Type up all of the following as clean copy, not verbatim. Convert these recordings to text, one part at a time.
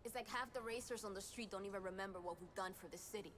It's like half the racers on the street don't even remember what we've done for the city.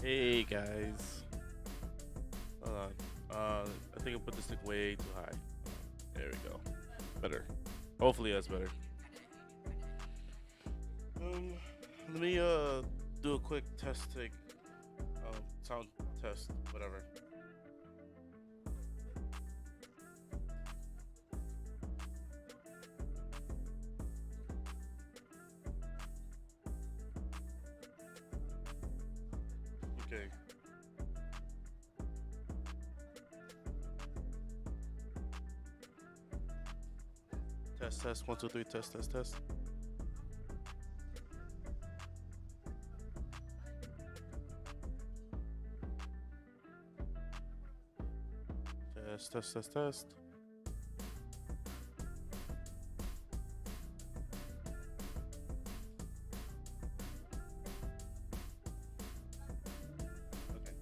Hey guys, hold on. I think I put this thing way too high. There we go. Better. Hopefully that's better. Let me do a quick test take. Sound test, whatever. Okay. Test, 1, 2, 3, test. Test, test, test. Okay.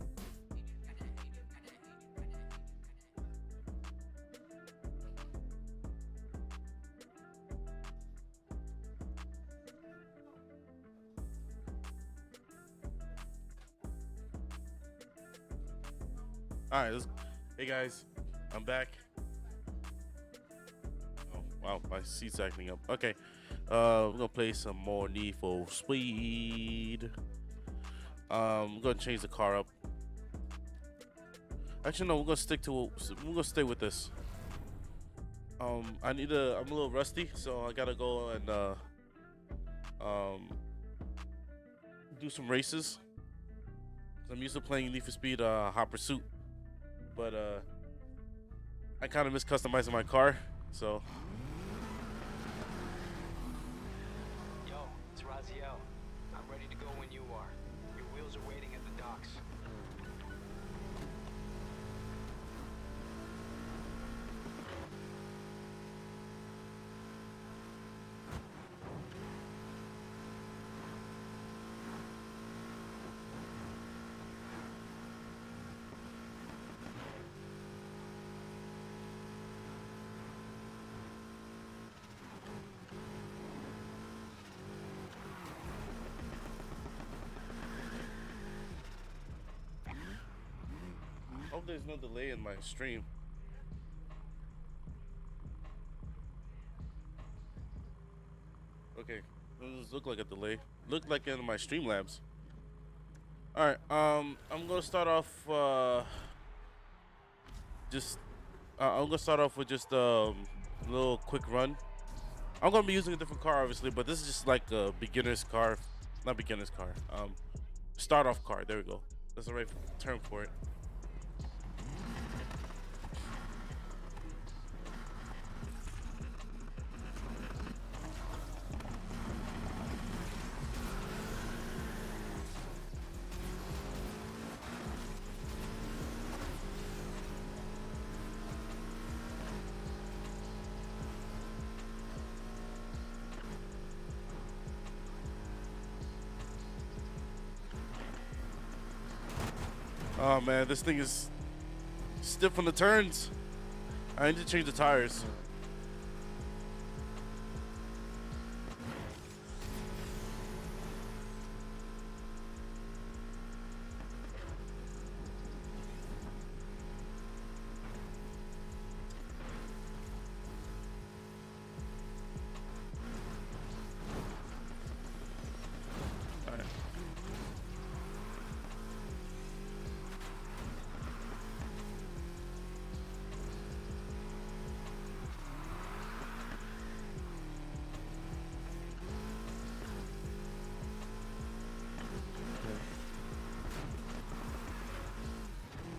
All right. Hey guys, I'm back. Oh wow, my seat's acting up. Okay. We're gonna play some more Need for Speed. I'm gonna change the car up. Actually, no, we're gonna stay with this. I'm a little rusty, so I gotta go and do some races. I'm used to playing Need for Speed Hot Pursuit, but I kind of miss customizing my car, so. Yo, it's Raziel. I'm ready to go when you are. Your wheels are waiting at the docks. Hope there's no delay in my stream. Okay, doesn't look like a delay. Looked like in my Streamlabs. All right, I'm gonna start off. I'm gonna start off with just a little quick run. I'm gonna be using a different car, obviously, but this is just like a beginner's car, not beginner's car. Start off car. There we go. That's the right term for it. Oh man, this thing is stiff on the turns. I need to change the tires.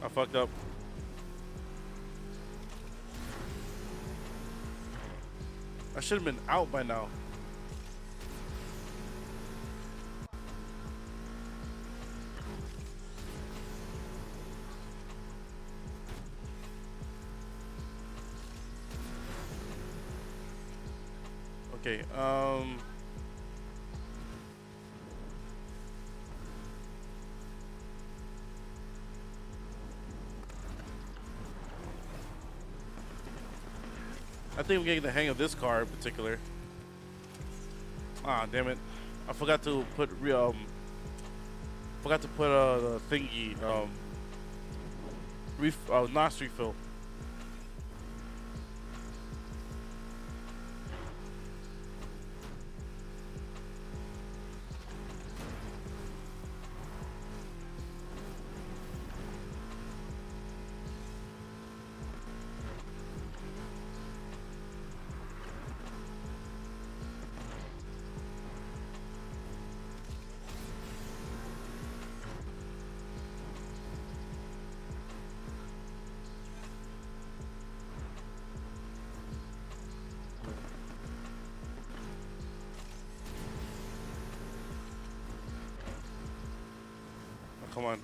I fucked up. I should have been out by now. Okay, I think I'm getting the hang of this car in particular. Ah, damn it! I forgot to put the thingy NOS refill. Come on.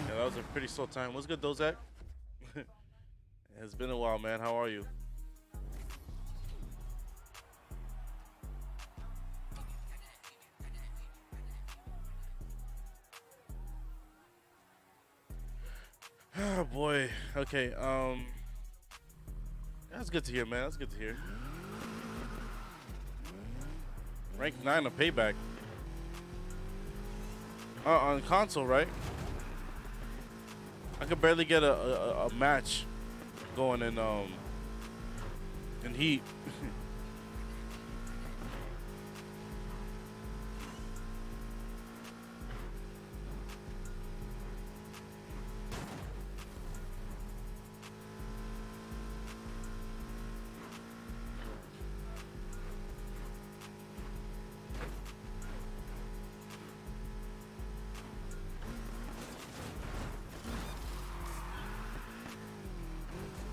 Yeah, that was a pretty slow time. What's good, Dozak? It's been a while, man. How are you? Oh boy. Okay. That's good to hear, man. That's good to hear. Rank 9 of Payback. On console, right? I could barely get a match going in Heat.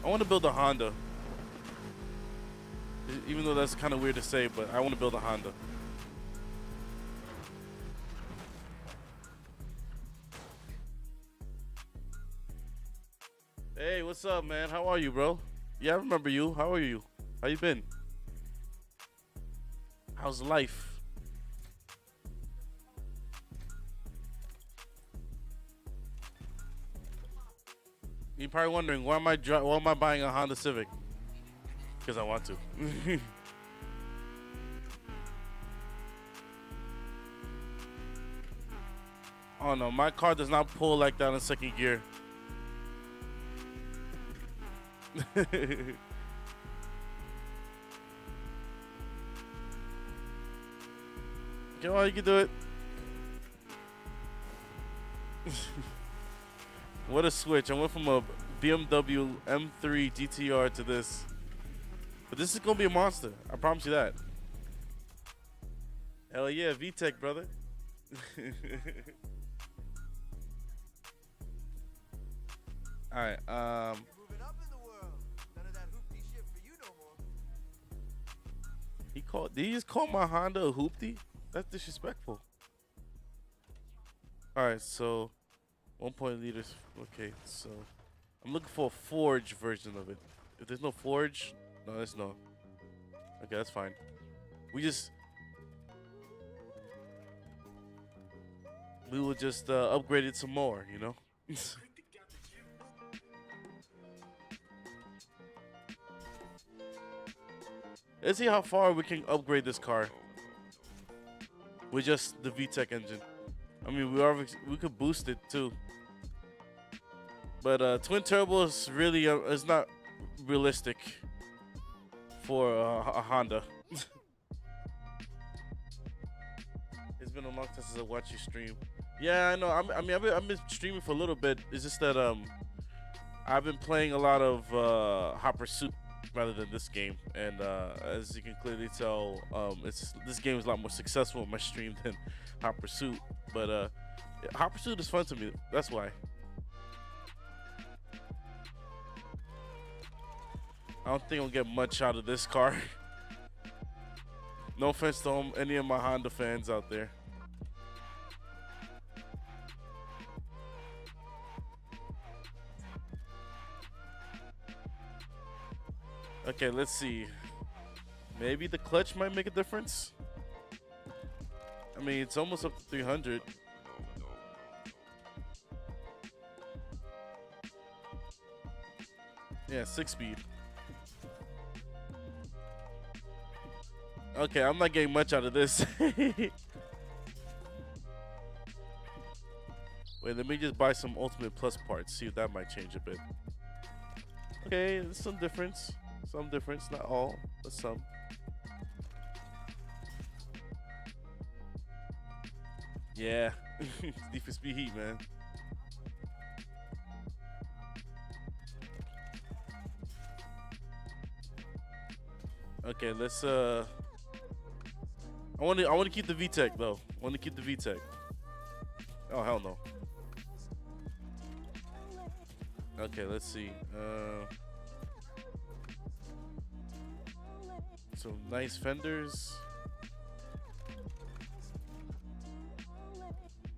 I want to build a Honda. Even though that's kind of weird to say, but I want to build a Honda. Hey, what's up, man? How are you, bro? Yeah, I remember you. How are you? How you been? How's life? You're probably wondering why am I buying a Honda Civic? Because I want to. Oh no, my car does not pull like that in second gear. Come on, you can do it. What a switch. I went from a BMW M3 GTR to this. But this is going to be a monster. I promise you that. Hell yeah, VTEC, brother. Alright, did he just call my Honda a hoopty? That's disrespectful. Alright, so 1 liters. Okay, so I'm looking for a forge version of it. If there's no forge, no, there's no. Okay, that's fine. We will just upgrade it some more, you know? Let's see how far we can upgrade this car with just the VTEC engine. I mean, we could boost it too, but twin turbo is really is not realistic for a Honda. It's been a long time since I watched you stream. Yeah, I know. I mean, I've been streaming for a little bit. It's just that I've been playing a lot of Hot Pursuit rather than this game, and as you can clearly tell, this game is a lot more successful in my stream than Hot Pursuit. But Hot Pursuit is fun to me. That's why. I don't think I'll get much out of this car. No offense to any of my Honda fans out there. Okay, let's see. Maybe the clutch might make a difference. I mean, it's almost up to 300. Yeah, 6-speed. Okay, I'm not getting much out of this. Wait, let me just buy some Ultimate Plus parts, see if that might change a bit. Okay, there's some difference. Some difference, not all, but some. Yeah, Need for Speed Heat, man. Okay, let's I want to keep the VTEC though. I want to keep the VTEC. Oh hell no. Okay, let's see. Some nice fenders.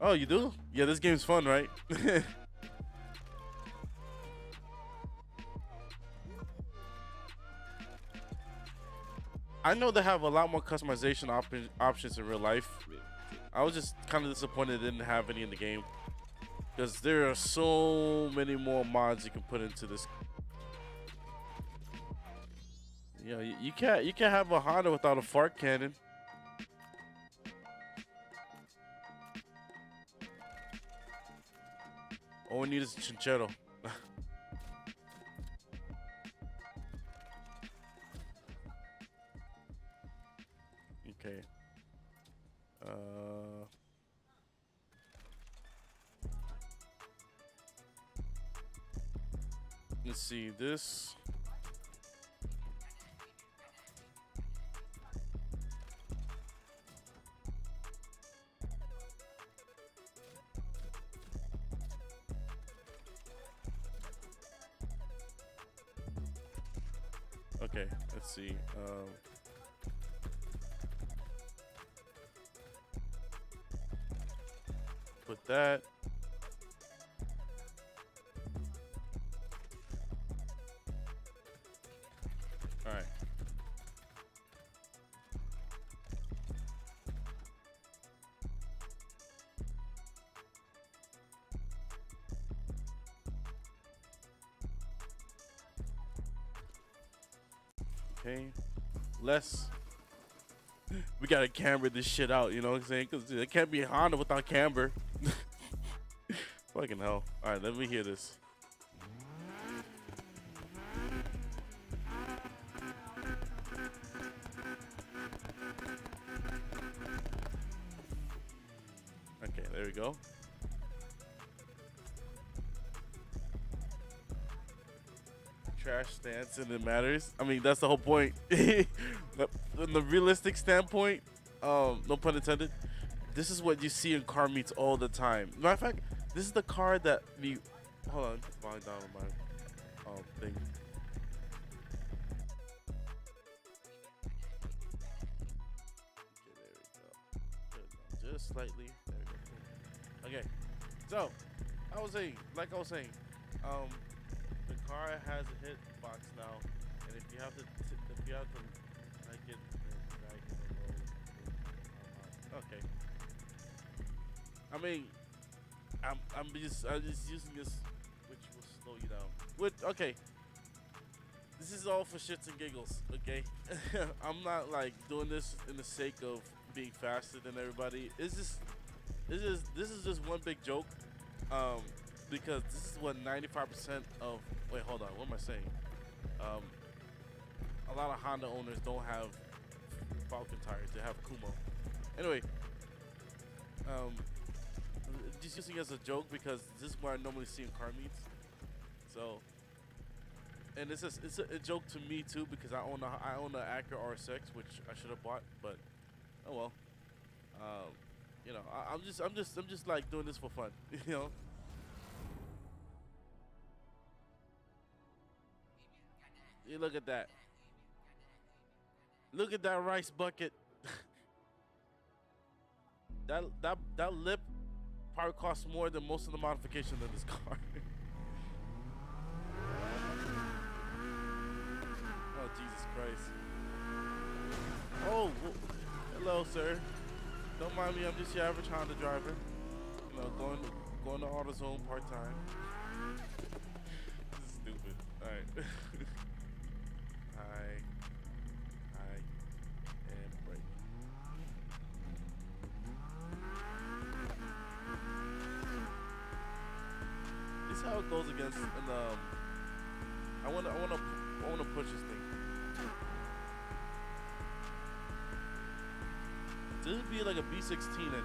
Oh, you do? Yeah, this game's fun, right? I know they have a lot more customization options in real life. I was just kind of disappointed they didn't have any in the game, because there are so many more mods you can put into this. You know, you can't have a Honda without a fart cannon. All we need is a Chinchero. Okay. Let's see this. Okay, let's see. Put that. All right. Okay, less. We gotta camber this shit out, you know what I'm saying? Because it can't be a Honda without camber. Fucking hell. All right, let me hear this. Okay, there we go. Trash stance and it matters. I mean, that's the whole point. From the realistic standpoint, no pun intended, this is what you see in car meets all the time. Matter of fact, this is the car that we. Hold on, put the volume down on my thing. Okay, there we go. Just slightly. There we go. Okay, so I was saying, the car has a hit box now, and if you have to like it, drag it and roll. Okay. I mean, I'm just using this, which will slow you down. Okay. This is all for shits and giggles, okay? I'm not like doing this in the sake of being faster than everybody. This is just one big joke. Because this is what 95% of. Wait, hold on. What am I saying? A lot of Honda owners don't have Falcon tires. They have Kumo. Anyway, just using it as a joke because this is what I normally see in car meets. So, and it's a joke to me too because I own an Acura RSX, which I should have bought, but oh well. You know, I'm just like doing this for fun, you know. You look at that. Look at that rice bucket. that lip probably costs more than most of the modifications in this car. Oh Hello, sir. Don't mind me. I'm just your average Honda driver. You know, going to AutoZone part time. This is stupid. All right. Hi, and brake. This is how it goes against. And I wanna push this thing. This would be like a B16 engine.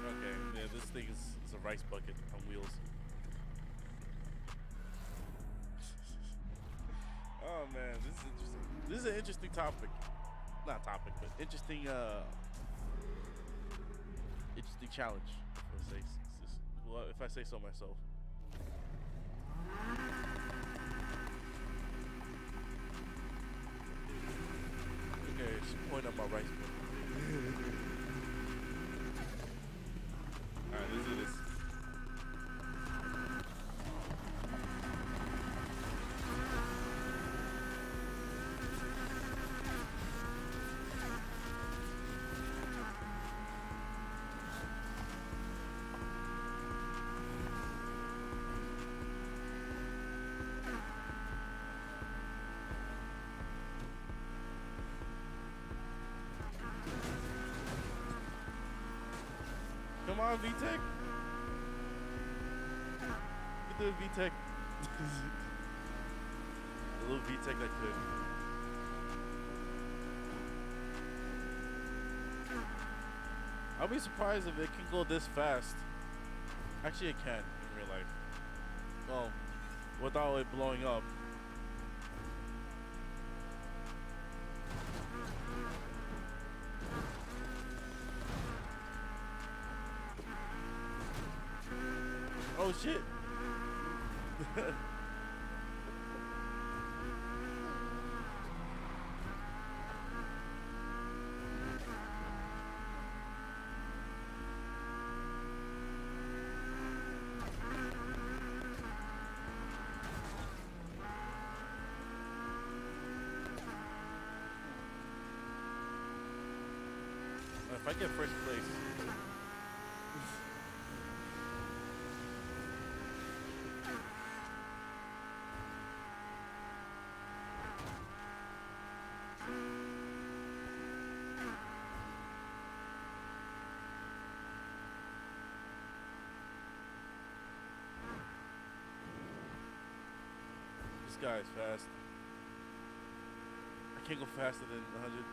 Okay, yeah, this thing is a rice bucket on wheels. Oh man, this is interesting. This is an interesting topic. Not topic, but interesting interesting challenge. If I say so myself. Okay, just point at my rice book. Alright, let's do this. Come on, VTech. Get the VTech. The little VTech that could. I'll be surprised if it can go this fast. Actually, it can in real life. Well, without it blowing up. Oh shit! If I get first place. This guy is fast. I can't go faster than 100.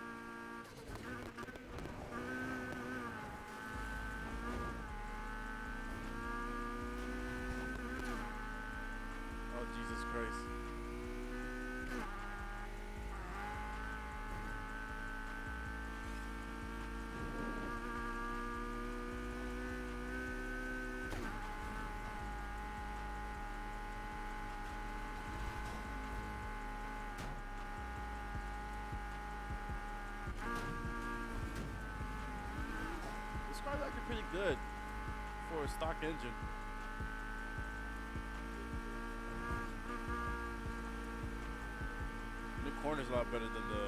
Oh, Jesus Christ. This car's actually pretty good for a stock engine. The corner's a lot better than the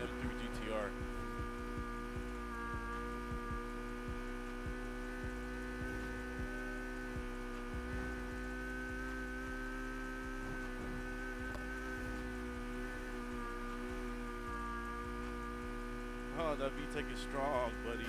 M3 GTR. Oh, that VTEC is strong, buddy.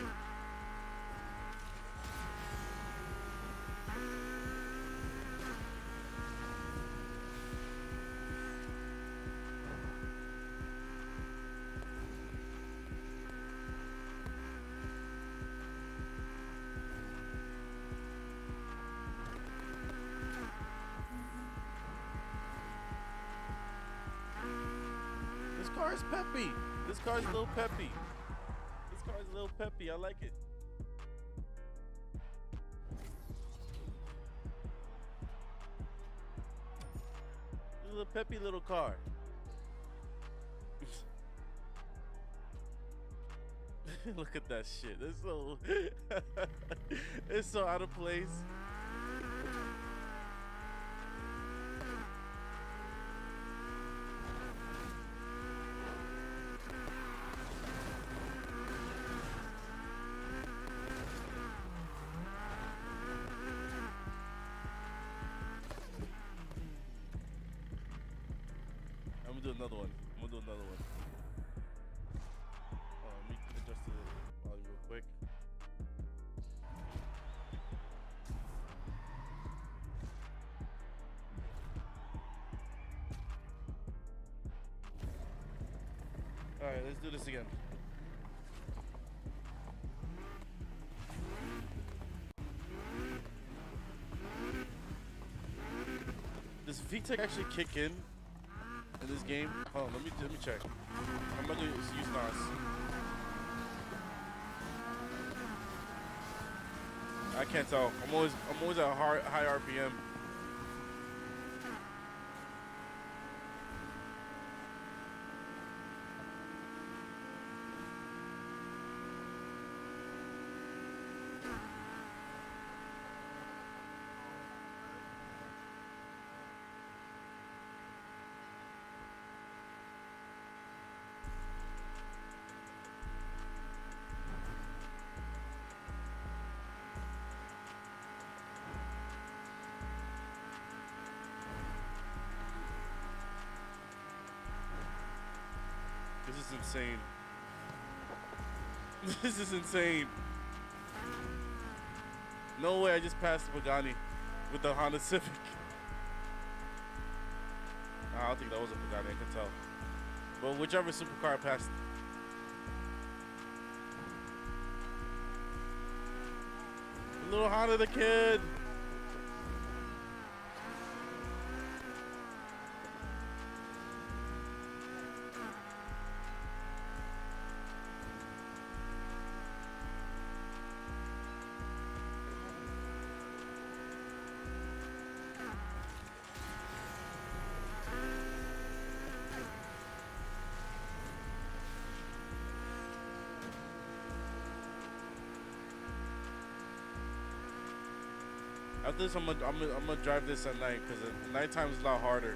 This car is peppy. This car is a little peppy. This car is a little peppy. I like it. a peppy little car. Look at that shit. It's so it's so out of place. I'm gonna do another one. Let me adjust the volume real quick. Alright, let's do this again. Does VTech actually kick in this game? Hold on, let me check. I'm not gonna use NOS. I can't tell. I'm always at a high RPM. This is insane. This is insane. No way I just passed the Pagani with the Honda Civic. I don't think that was a Pagani, I can tell. But whichever supercar I passed. Little Honda the kid. After this, I'm gonna drive this at night because nighttime is a lot harder.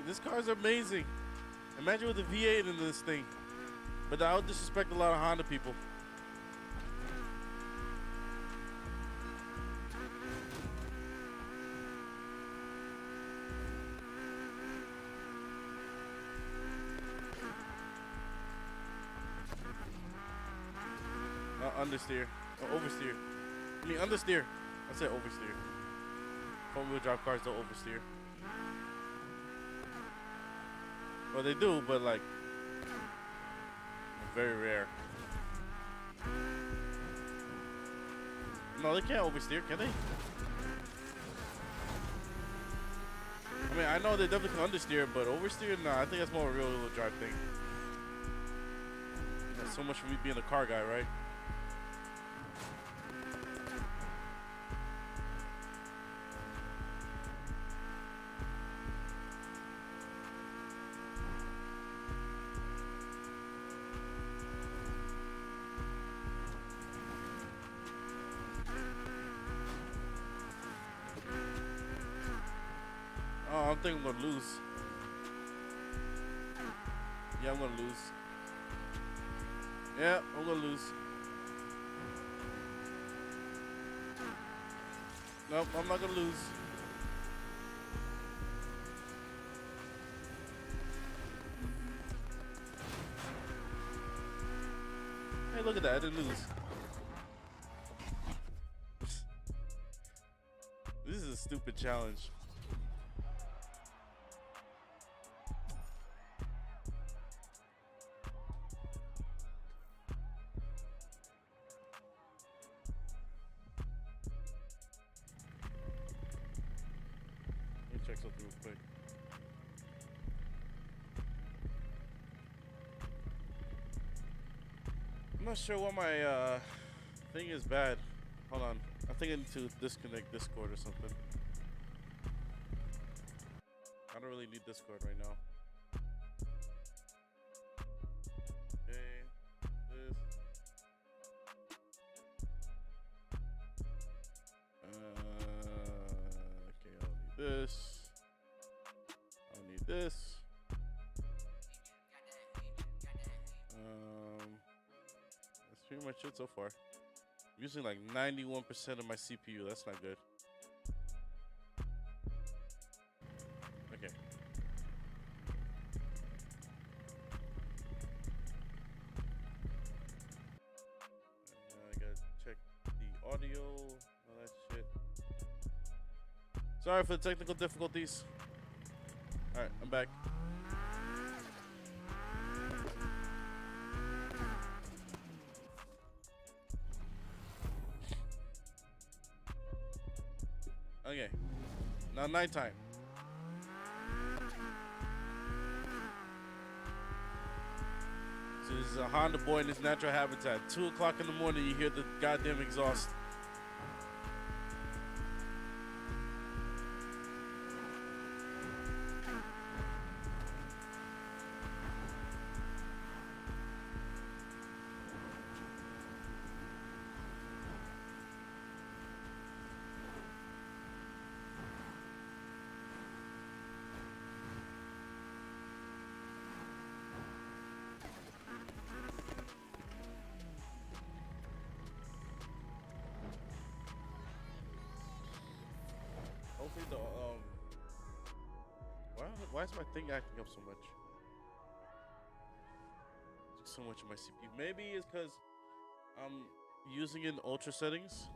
This car is amazing. Imagine with a V8 in this thing. But I would disrespect a lot of Honda people. Understeer. Or oversteer. I mean understeer. I said oversteer. Front-wheel drive cars don't oversteer. Well, they do, but like very rare. No, they can't oversteer, can they? I mean, I know they definitely can understeer, but oversteer, nah, I think that's more a real drive thing. That's so much for me being a car guy, right? I think I'm gonna lose. Yeah, I'm gonna lose. Yeah, I'm gonna lose. Nope, I'm not gonna lose. Hey, look at that, I didn't lose. stupid challenge. Let me check something real quick. I'm not sure what my thing is bad. Hold on. I think I need to disconnect Discord or something. I don't really need Discord right now. Okay. This. Okay, I'll need this. I'll need this. That's pretty much it so far. I'm using like 91% of my CPU. That's not good. Okay. I gotta check the audio, all that shit. Sorry for the technical difficulties. All right, I'm back. Okay, now nighttime. So this is a Honda boy in his natural habitat. 2 o'clock in the morning, you hear the goddamn exhaust. Hopefully the why is my thing acting up so much? So much of my CPU. Maybe it's because I'm using it in ultra settings.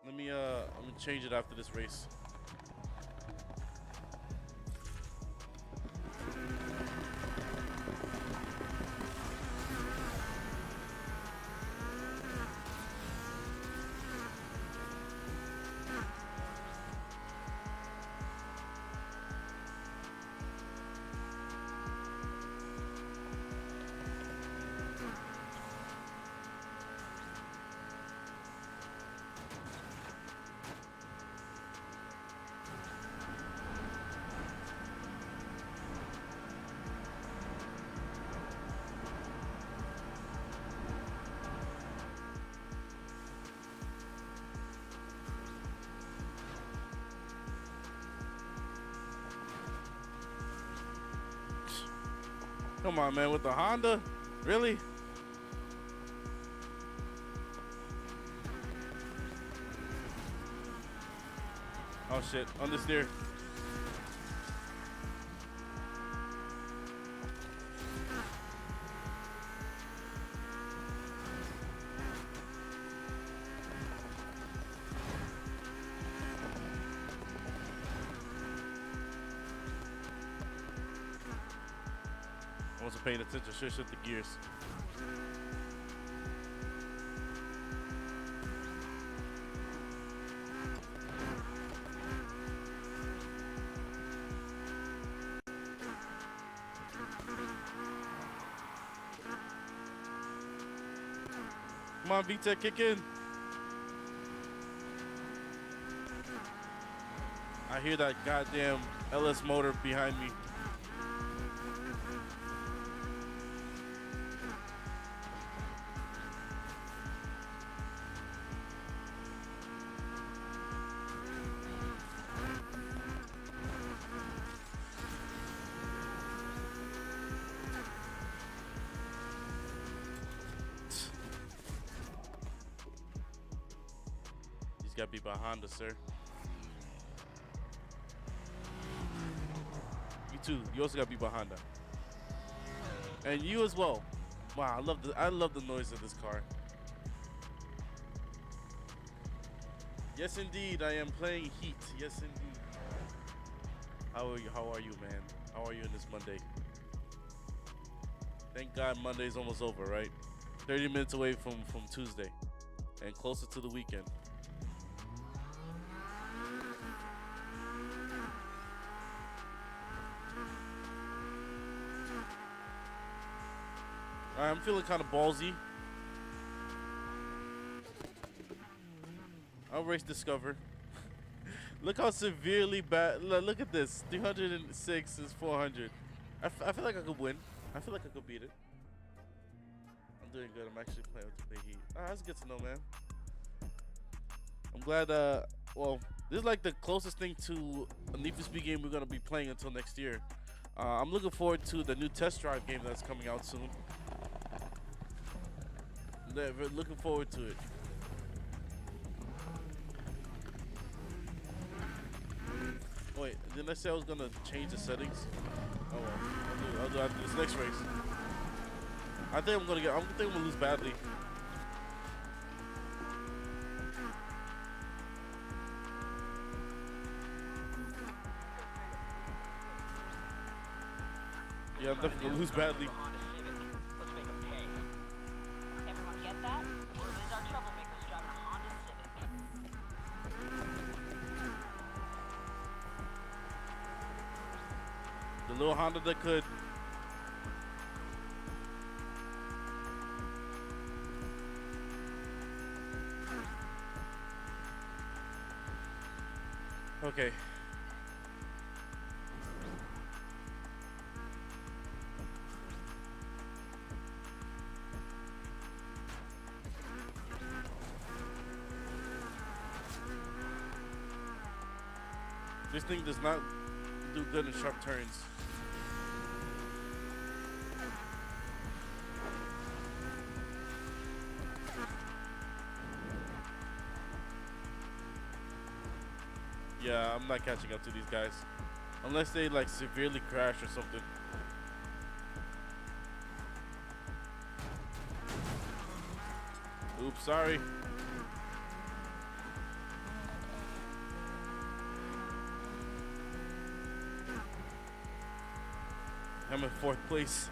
I'm gonna change it after this race. Come on, man, with the Honda? Really? Oh shit, understeer. I wasn't paying attention, should shift the gears. Come on, VTech, kick in. I hear that goddamn LS motor behind me. He's got to be by Honda, sir. You too. You also got to be by Honda. And you as well. Wow, I love the noise of this car. Yes, indeed. I am playing Heat. Yes, indeed. How are you? How are you, man? How are you in this Monday? Thank God Monday's almost over, right? 30 minutes away from Tuesday, and closer to the weekend. Alright, I'm feeling kind of ballsy. I'll race Discover. Look how severely bad. Look at this. 306 is 400. I feel like I could win. I feel like I could beat it. I'm doing good. I'm actually playing with the big Heat. Ah, that's good to know, man. I'm glad. Well, this is like the closest thing to a Need for Speed game we're gonna be playing until next year. I'm looking forward to the new test drive game that's coming out soon. We're looking forward to it. Wait, didn't I say I was gonna change the settings? Oh well, I'll do after this next race. I think I'm gonna lose badly. Yeah, I'm definitely gonna lose badly. Let's make 'em pay. Everyone get that? These are troublemakers driving a Honda Civic. The little Honda that could. Okay. This thing does not do good in sharp turns. Yeah, I'm not catching up to these guys. Unless they like severely crash or something. Oops, sorry. I'm in 4th place.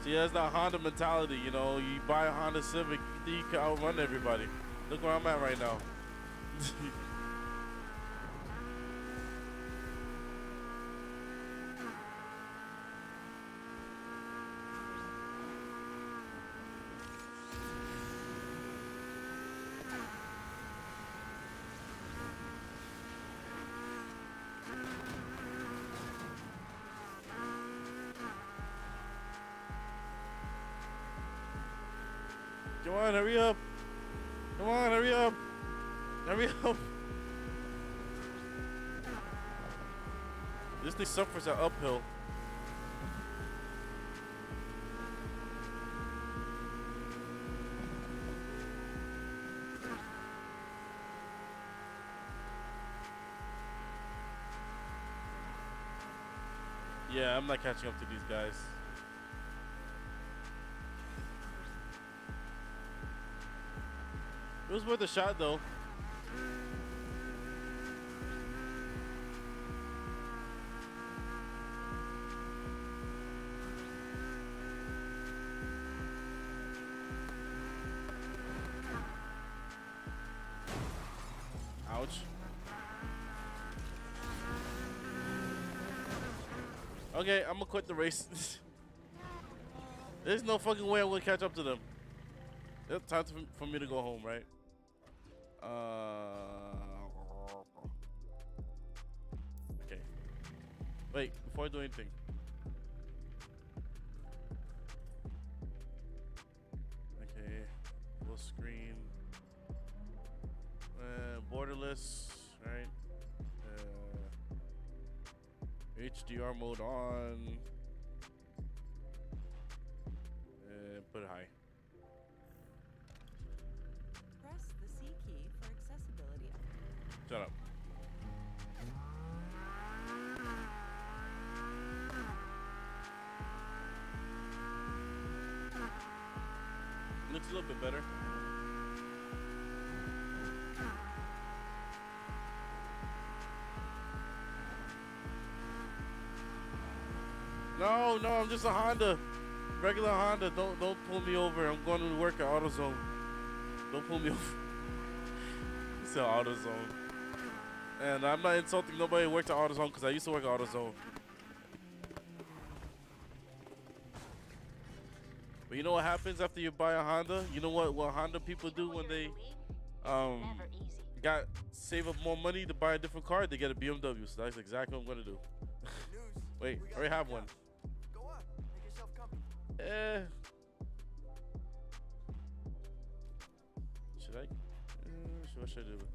See, that's that Honda mentality, you know. You buy a Honda Civic, you think you can outrun everybody. Look where I'm at right now. Come on, hurry up. Come on, hurry up. Hurry up. This thing suffers at uphill. Yeah, I'm not catching up to these guys. It was worth a shot, though. Ouch. Okay, I'm gonna quit the race. There's no fucking way I'm gonna catch up to them. It's time for me to go home, right? Okay. Wait, before I do anything. Okay, full screen. Borderless, right? HDR mode on. Put it high. Press the C key for accessibility. Shut up. a little bit better. No, I'm just a Honda. Regular Honda. Don't pull me over. I'm going to work at AutoZone. Don't pull me over. It's an AutoZone. And I'm not insulting nobody who works at AutoZone because I used to work at AutoZone. But you know what happens after you buy a Honda? You know what Honda people do when they save up more money to buy a different car? They get a BMW. So that's exactly what I'm gonna do. Wait, I already have one. Go on, make yourself comfy. Should I? What should I do with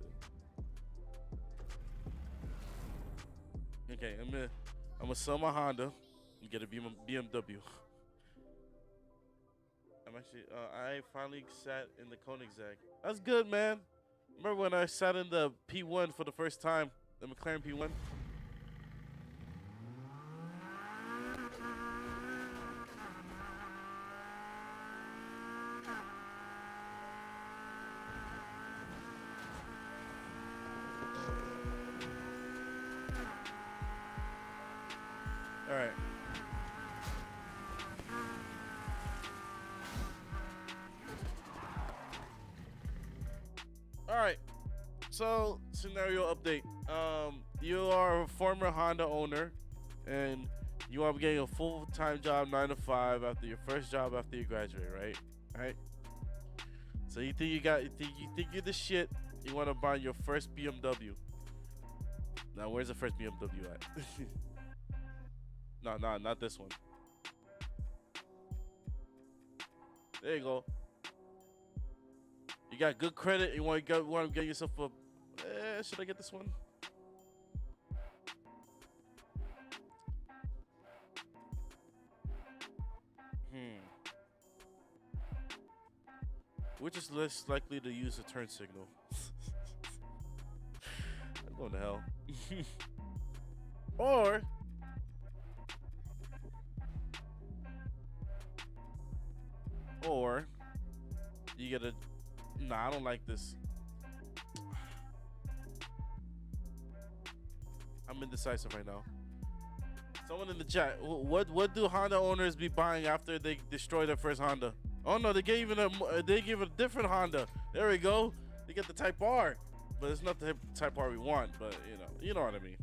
it? Okay, I'm gonna sell my Honda and get a BMW. I'm actually, I finally sat in the Koenigsegg. That's good, man. Remember when I sat in the P1 for the first time, the McLaren P1? All right. All right. So, scenario update. You are a former Honda owner, and you are getting a full-time job, 9 to 5, after your first job after you graduate, right? All right. So you think you think you're the shit. You want to buy your first BMW. Now, where's the first BMW at? No, not this one. There you go. You got good credit. You want to get yourself a. Should I get this one? Which is less likely to use a turn signal? I'm going to hell. Or you get a. Nah, I don't like this. I'm indecisive right now. Someone in the chat, what do Honda owners be buying after they destroy their first Honda? Oh no, they give a different Honda. There we go. They get the Type R, but it's not the Type R we want. But you know what I mean.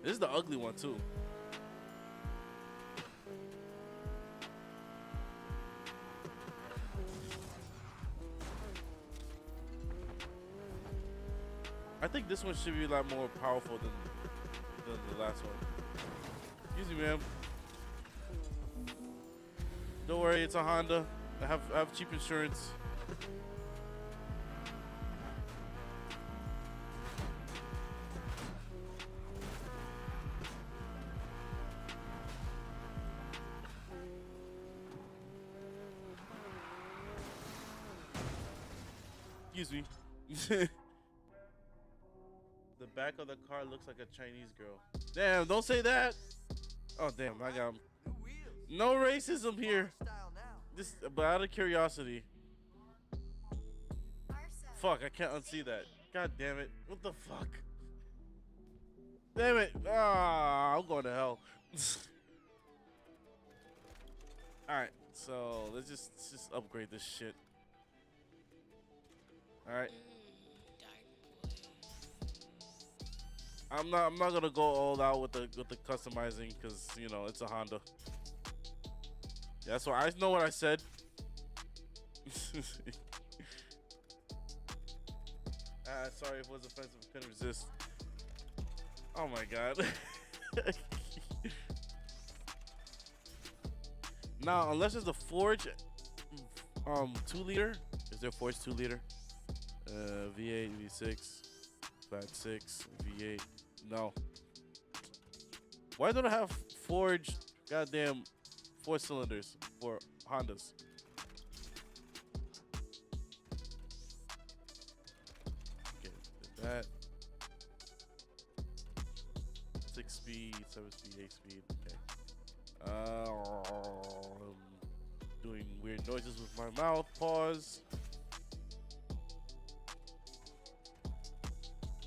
This is the ugly one too. I think this one should be a lot more powerful than the last one. Excuse me, ma'am. Don't worry, it's a Honda. I have cheap insurance. Excuse me. The back of the car looks like a Chinese girl. Damn, don't say that. Oh, damn, I got him. No racism here. Just, but out of curiosity. Fuck, I can't unsee that. God damn it. What the fuck? Damn it. Ah, I'm going to hell. Alright, so let's just upgrade this shit. Alright. I'm not gonna go all out with the customizing because it's a Honda. Yeah, that's why I know what I said. Sorry if it was offensive. I couldn't resist. Oh my god. Now, unless it's a Forge 2-liter. Is there a Forge 2-liter? V8, V6, Fat 6, V8. No. Why don't I have Forge goddamn 4 cylinders for Hondas? Okay, did that. 6 speed, 7 speed, 8 speed. Okay. Doing weird noises with my mouth. Pause.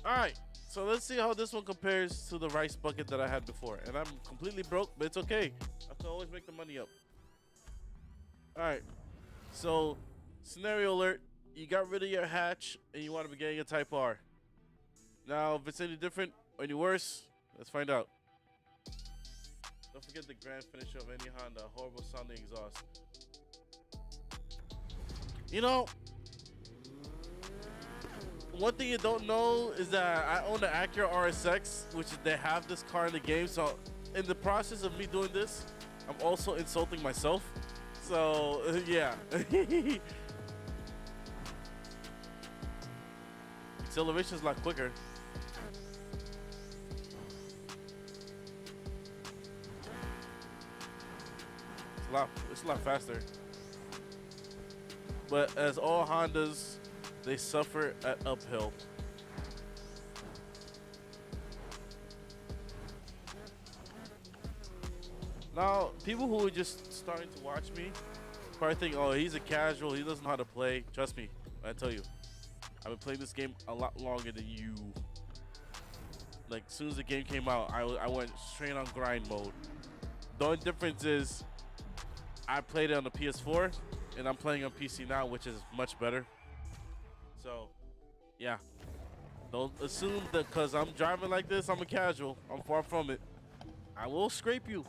All right, so let's see how this one compares to the rice bucket that I had before. And I'm completely broke, but it's okay. I can always make the money up. All right, so scenario alert. You got rid of your hatch and you want to be getting a Type R. Now, if it's any different or any worse, let's find out. Don't forget the grand finish of any Honda, horrible sounding exhaust. You know, one thing you don't know is that I own an Acura RSX, which they have this car in the game. So in the process of me doing this, I'm also insulting myself. So yeah. Acceleration is a lot quicker. It's a lot faster. But as all Hondas, they suffer at uphill. Now, people who are just starting to watch me probably think, oh, he's a casual, he doesn't know how to play. Trust me, I tell you, I've been playing this game a lot longer than you. Like, as soon as the game came out, I went straight on grind mode. The only difference is I played it on the PS4, and I'm playing on PC now, which is much better. So, yeah. Don't assume that because I'm driving like this, I'm a casual. I'm far from it. I will scrape you.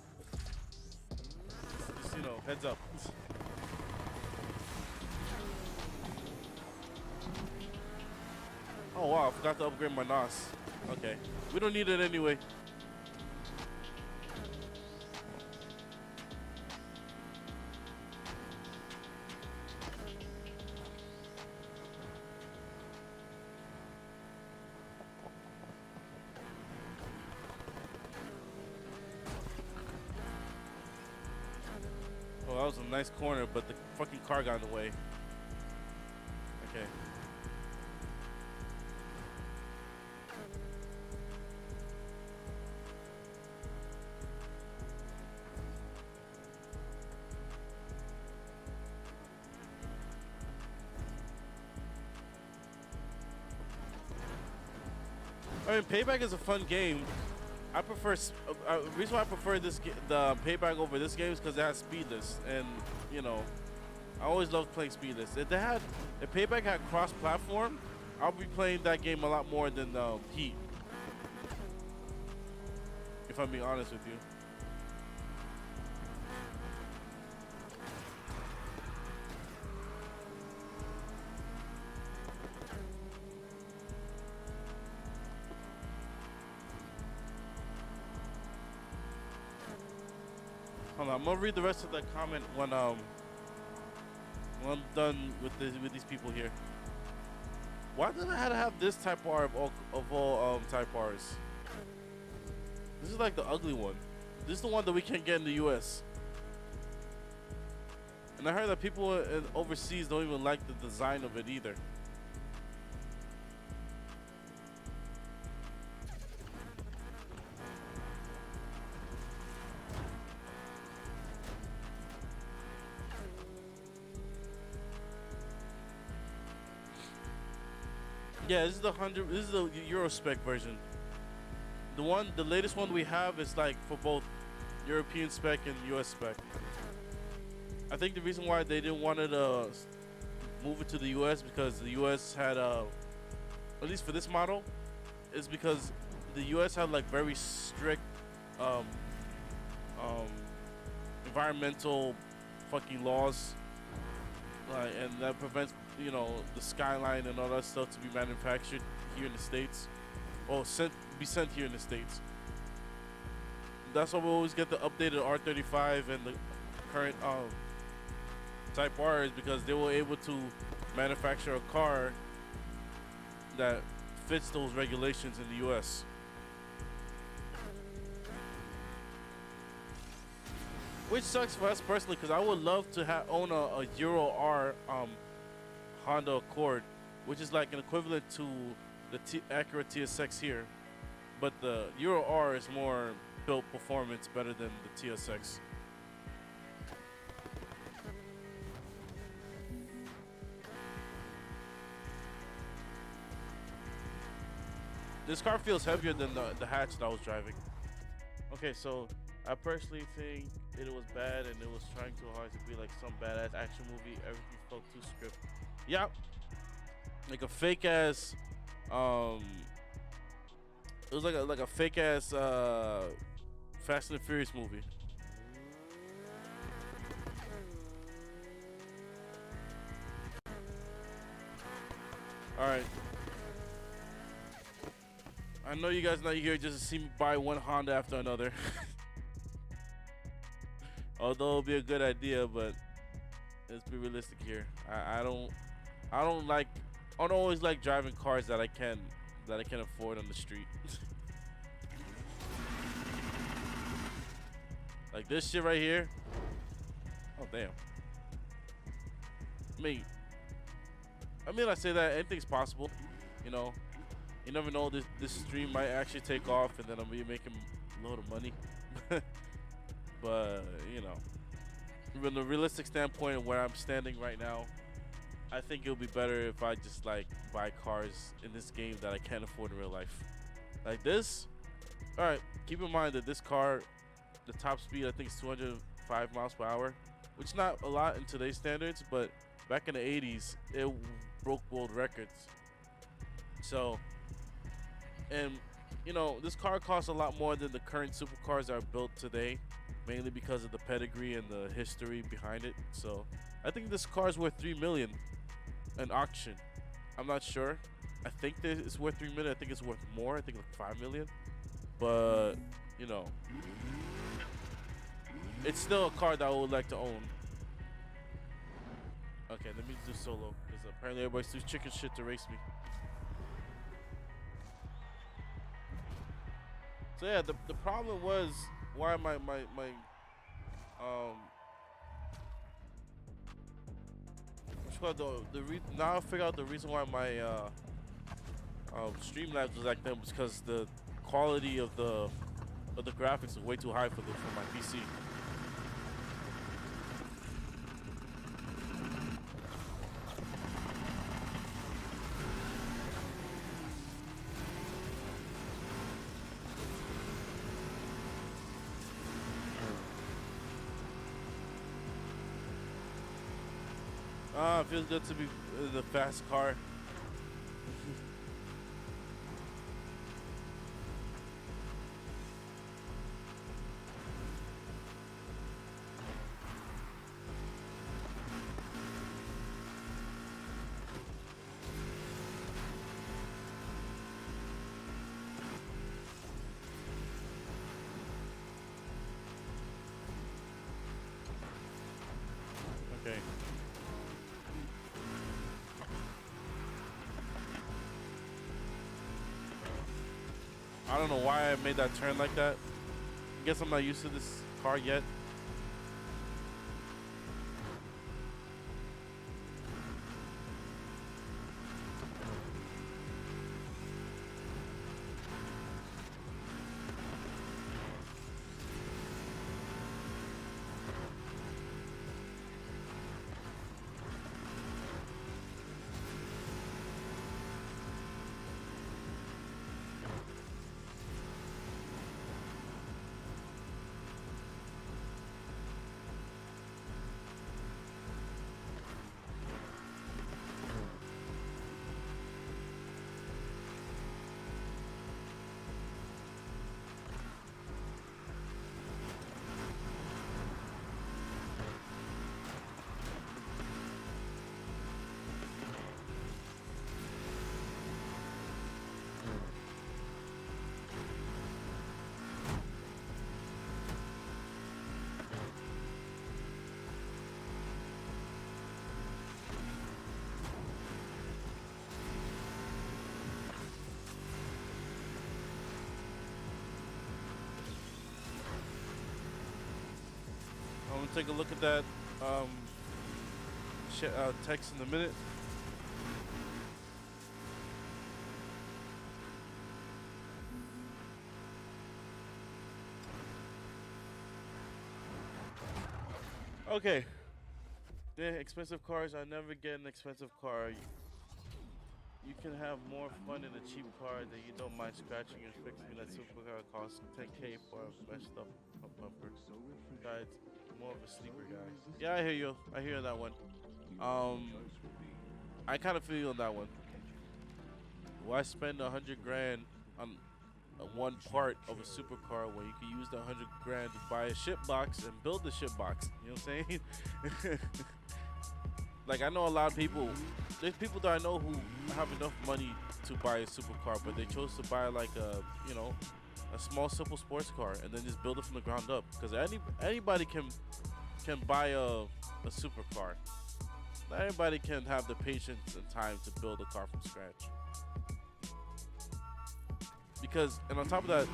Just, you know, heads up. Oh, wow. I forgot to upgrade my NOS. Okay. We don't need it anyway. Oh, that was a nice corner, but the fucking car got in the way. Okay. I mean, Payback is a fun game. I prefer the reason why I prefer the Payback over this game is because it has speedless, and you know, I always loved playing speedless. If Payback had cross-platform, I'll be playing that game a lot more than Heat. If I'm being honest with you. Hold on, I'm gonna read the rest of the comment when I'm done with these people here. Why did I have to have this Type R of all Type Rs? This is like the ugly one. This is the one that we can't get in the US. And I heard that people overseas don't even like the design of it either. Yeah, this is the Euro spec version. The latest one we have is like for both European spec and US spec. I think the reason why they didn't want to move it to the US because the US had at least for this model, is because the US had like very strict environmental fucking laws, and that prevents, you know, the Skyline and all that stuff to be manufactured here in the States, or be sent here in the States. That's why we always get the updated R35 and the current Type R, is because they were able to manufacture a car that fits those regulations in the US. Which sucks for us personally, because I would love to own a Euro R Honda Accord, which is like an equivalent to the Acura TSX here, but the Euro R is more built performance better than the TSX. This car feels heavier than the hatch that I was driving. Okay, so I personally think it was bad and it was trying too hard to be like some badass action movie. Everything felt too script. Yep. Like a fake ass it was like a fake ass Fast and the Furious movie. All right. I know you guys not here just to see me buy one Honda after another. Although it'll be a good idea, but let's be realistic here. I don't always like driving cars that I can afford on the street. Like this shit right here. Oh damn. I say that anything's possible, you know. You never know, this stream might actually take off and then I'll be making a load of money. But, you know, from the realistic standpoint of where I'm standing right now, I think it'll be better if I just like buy cars in this game that I can't afford in real life. Like this. All right, keep in mind that this car, the top speed I think is 205 miles per hour, which is not a lot in today's standards, but back in the 80s, it broke world records. So, and you know, this car costs a lot more than the current supercars that are built today, mainly because of the pedigree and the history behind it. So I think this car is worth $3 million in auction. I'm not sure. I think that it's worth $3 million. I think it's worth more. I think like $5 million. But you know, it's still a car that I would like to own. Okay, let me do solo because apparently everybody's too chicken shit to race me. So yeah, the problem was why my now I figure out the reason why my Streamlabs was like that was because the quality of the graphics is way too high for my PC. It feels good to be in the fast car. Okay. I don't know why I made that turn like that. I guess I'm not used to this car yet. I'm gonna take a look at that text in a minute. Okay. Yeah, expensive cars. I never get an expensive car. You can have more fun in a cheap car that you don't mind scratching and fixing. That supercar costs 10K for a messed up bumper. Besides, more of a sleeper guy. Yeah, I hear you. I hear that one. I kind of feel you on that one. Why spend 100 grand on one part of a supercar when you can use the 100 grand to buy a ship box and build the ship box? You know what I'm saying? Like, I know a lot of people. There's people that I know who have enough money to buy a supercar, but they chose to buy like a, you know, a small simple sports car and then just build it from the ground up. Because anybody can buy a supercar. Not everybody can have the patience and time to build a car from scratch. Because, and on top of that,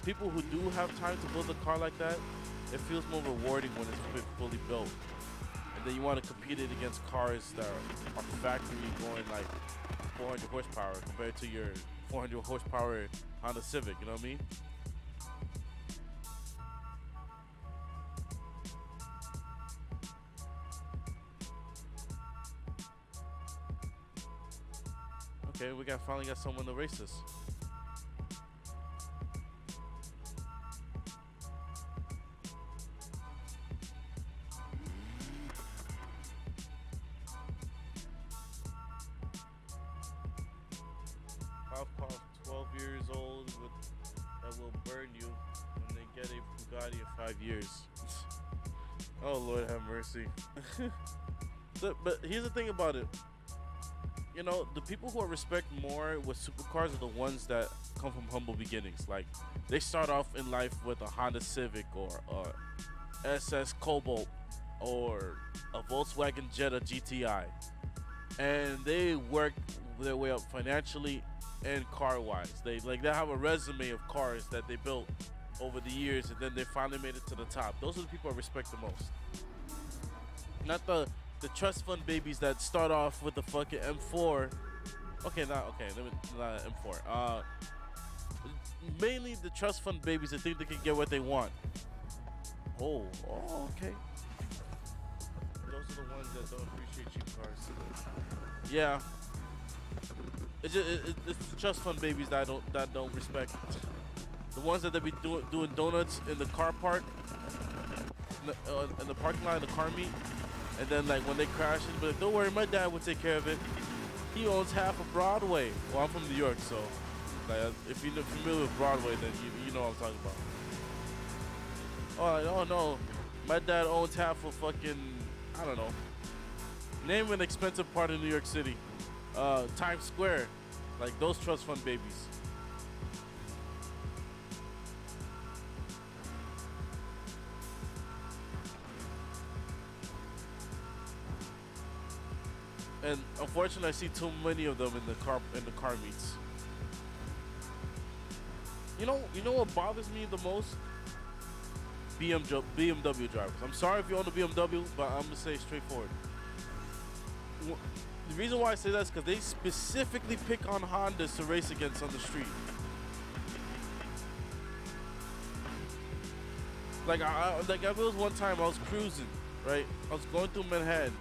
people who do have time to build a car like that, it feels more rewarding when it's been fully built. And then you want to compete it against cars that are factory going like 400 horsepower compared to your 400 horsepower Honda Civic, you know what I mean? Okay, we finally got someone to race this. Car 12 years old that will burn you when they get a Bugatti in 5 years. Oh Lord have mercy. But here's the thing about it. You know, the people who I respect more with supercars are the ones that come from humble beginnings. Like, they start off in life with a Honda Civic or a SS Cobalt or a Volkswagen Jetta GTI. And they work their way up financially and car-wise. They have a resume of cars that they built over the years, and then they finally made it to the top. Those are the people I respect the most. Not the trust fund babies that start off with the fucking M4. Not M4. Mainly the trust fund babies that think they can get what they want. Oh, okay. Those are the ones that don't appreciate cheap cars. Yeah. It's the trust fund babies that don't respect. The ones that they be doing donuts in the car park, in the parking lot, in the car meet, and then like when they crash, but like, don't worry, my dad will take care of it. He owns half of Broadway. Well, I'm from New York, so like if you're familiar with Broadway, then you know what I'm talking about. Oh no, my dad owns half of fucking, I don't know. Name an expensive part of New York City. Times Square, like those trust fund babies. And unfortunately, I see too many of them in the car meets. You know what bothers me the most? BMW drivers. I'm sorry if you own a BMW, but I'm gonna say straightforward. The reason why I say that is because they specifically pick on Hondas to race against on the street. Like I was one time I was cruising, right? I was going through Manhattan.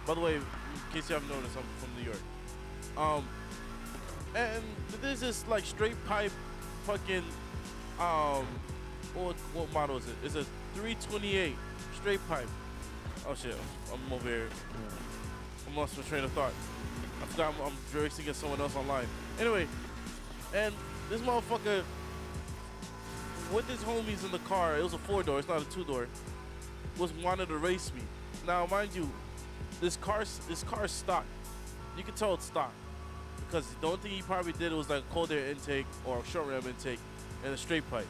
By the way, in case you haven't noticed, I'm from New York. And there's this like straight pipe, fucking what model is it? It's a 328 straight pipe. Oh shit, I'm over here. I lost my train of thought. I forgot I'm racing against someone else online. Anyway, and this motherfucker with his homies in the car, it was a 4-door, it's not a 2-door, was wanting to race me. Now, mind you, this car's stock. You can tell it's stock because the only thing he probably did was like a cold air intake or a short ram intake and a straight pipe.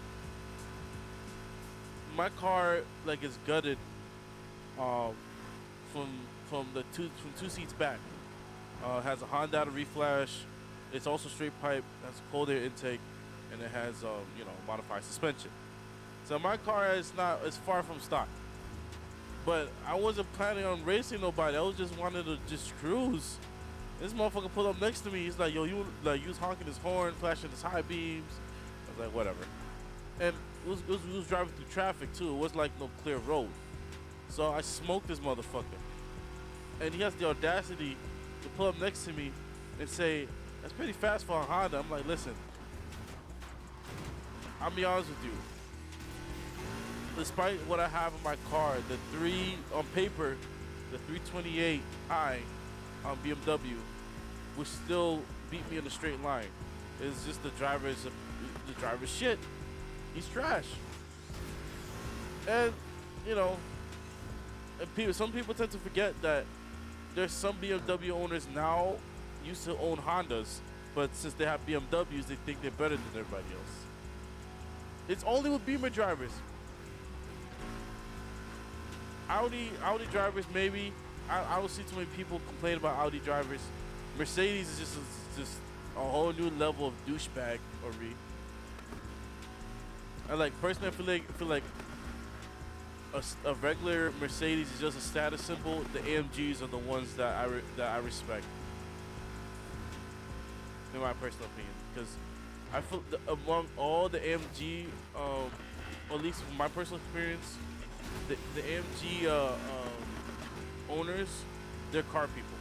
My car like is gutted from two seats back. Has a Honda reflash. It's also straight pipe. Has a cold air intake, and it has modified suspension. So my car is far from stock. But I wasn't planning on racing nobody. I was just wanted to just cruise. This motherfucker pulled up next to me. He's like, yo, you was honking his horn, flashing his high beams. I was like, whatever. And it was driving through traffic too. It wasn't like no clear road. So I smoked this motherfucker. And he has the audacity to pull up next to me and say, that's pretty fast for a Honda. I'm like, listen, I'll be honest with you. Despite what I have in my car, on paper, the 328i on BMW would still beat me in a straight line. It's just the driver's shit. He's trash. And you know, some people tend to forget that there's some BMW owners now used to own Hondas, but since they have BMWs, they think they're better than everybody else. It's only with Beamer drivers. Audi drivers, maybe. I don't see too many people complain about Audi drivers. Mercedes is just a whole new level of douchebag or I like personally I feel like a regular Mercedes is just a status symbol. The AMGs are the ones that I respect, in my personal opinion, because I feel among all the AMG, or at least from my personal experience, the AMG owners, they're car people.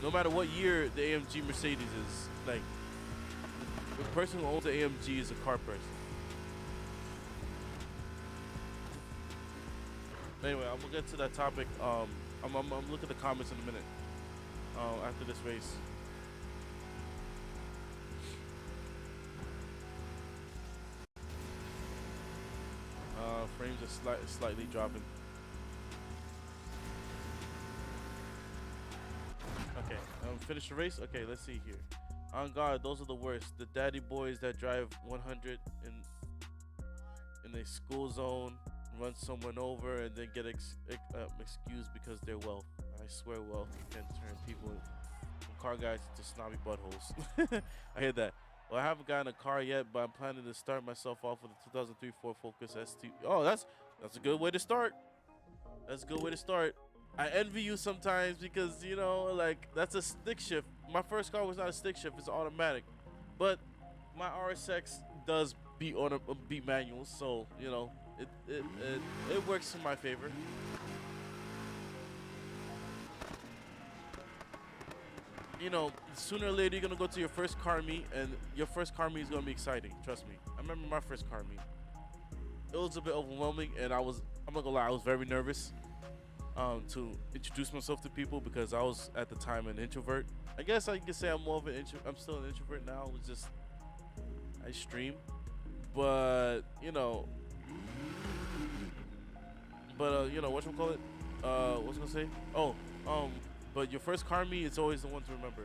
No matter what year the AMG Mercedes is, like the person who owns the AMG is a car person. Anyway, I'm gonna get to that topic. I'm looking at the comments in a minute. After this race. Frames are slightly dropping. Okay, finish the race. Okay, let's see here. On God, those are the worst. The daddy boys that drive 100 in a school zone, run someone over, and then get excused because they're wealth. I swear wealth can turn people from car guys into snobby buttholes. I hear that. Well, I haven't gotten a car yet, but I'm planning to start myself off with a 2003 Ford Focus ST. Oh, that's a good way to start. That's a good way to start. I envy you sometimes because, you know, like, that's a stick shift. My first car was not a stick shift, it's automatic. But my RSX does beat on a beat manual, so, you know, it works in my favor. You know, sooner or later you're gonna go to your first car meet, and your first car meet is gonna be exciting. Trust me. I remember my first car meet. It was a bit overwhelming, and I'm not gonna lie, I was very nervous to introduce myself to people because I was at the time an introvert. I guess I can say I'm more of an introvert. I'm still an introvert now. It was just I stream, but you know, whatchamacallit? What's I gonna say? Oh, but your first car meet is always the one to remember.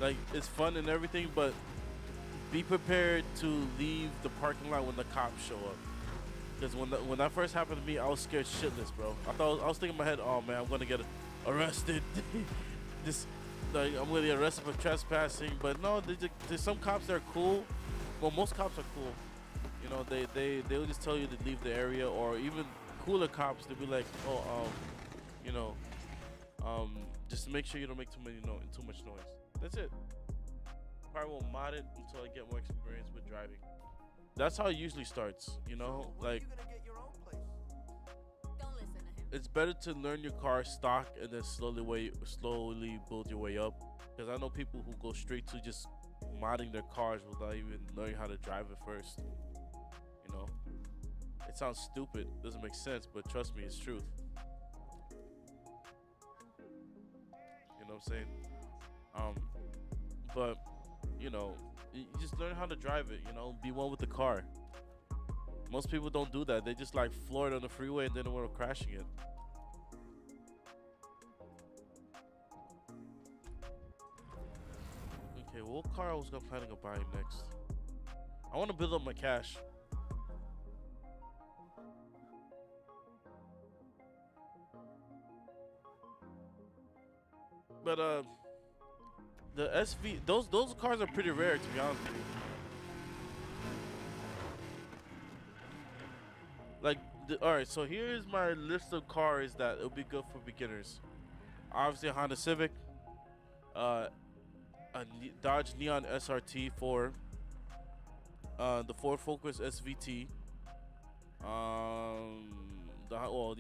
Like, it's fun and everything, but be prepared to leave the parking lot when the cops show up. Because when that first happened to me, I was scared shitless, bro. I was thinking in my head, oh man, I'm gonna get arrested. I'm gonna get arrested for trespassing. But no, there's some cops that are cool. Well, most cops are cool. You know, they'll just tell you to leave the area, or even cooler cops, they'll be like, oh, just make sure you don't make too much noise. That's it. Probably won't mod it until I get more experience with driving. That's how it usually starts, you know, like. You're gonna get your own place. Don't listen to him. It's better to learn your car stock and then slowly build your way up. Because I know people who go straight to just modding their cars without even learning how to drive it first. You know, it sounds stupid, doesn't make sense, but trust me, it's truth. You know what I'm saying? But you know, you just learn how to drive it. You know, be one with the car. Most people don't do that. They just like floor it on the freeway and then they want to crashing it. Okay, what car I was planning on buying next? I want to build up my cash. But the SV, those cars are pretty rare, to be honest with you. Like, all right, so here's my list of cars that will be good for beginners. Obviously, a Honda Civic, a Dodge Neon SRT 4, the Ford Focus SVT,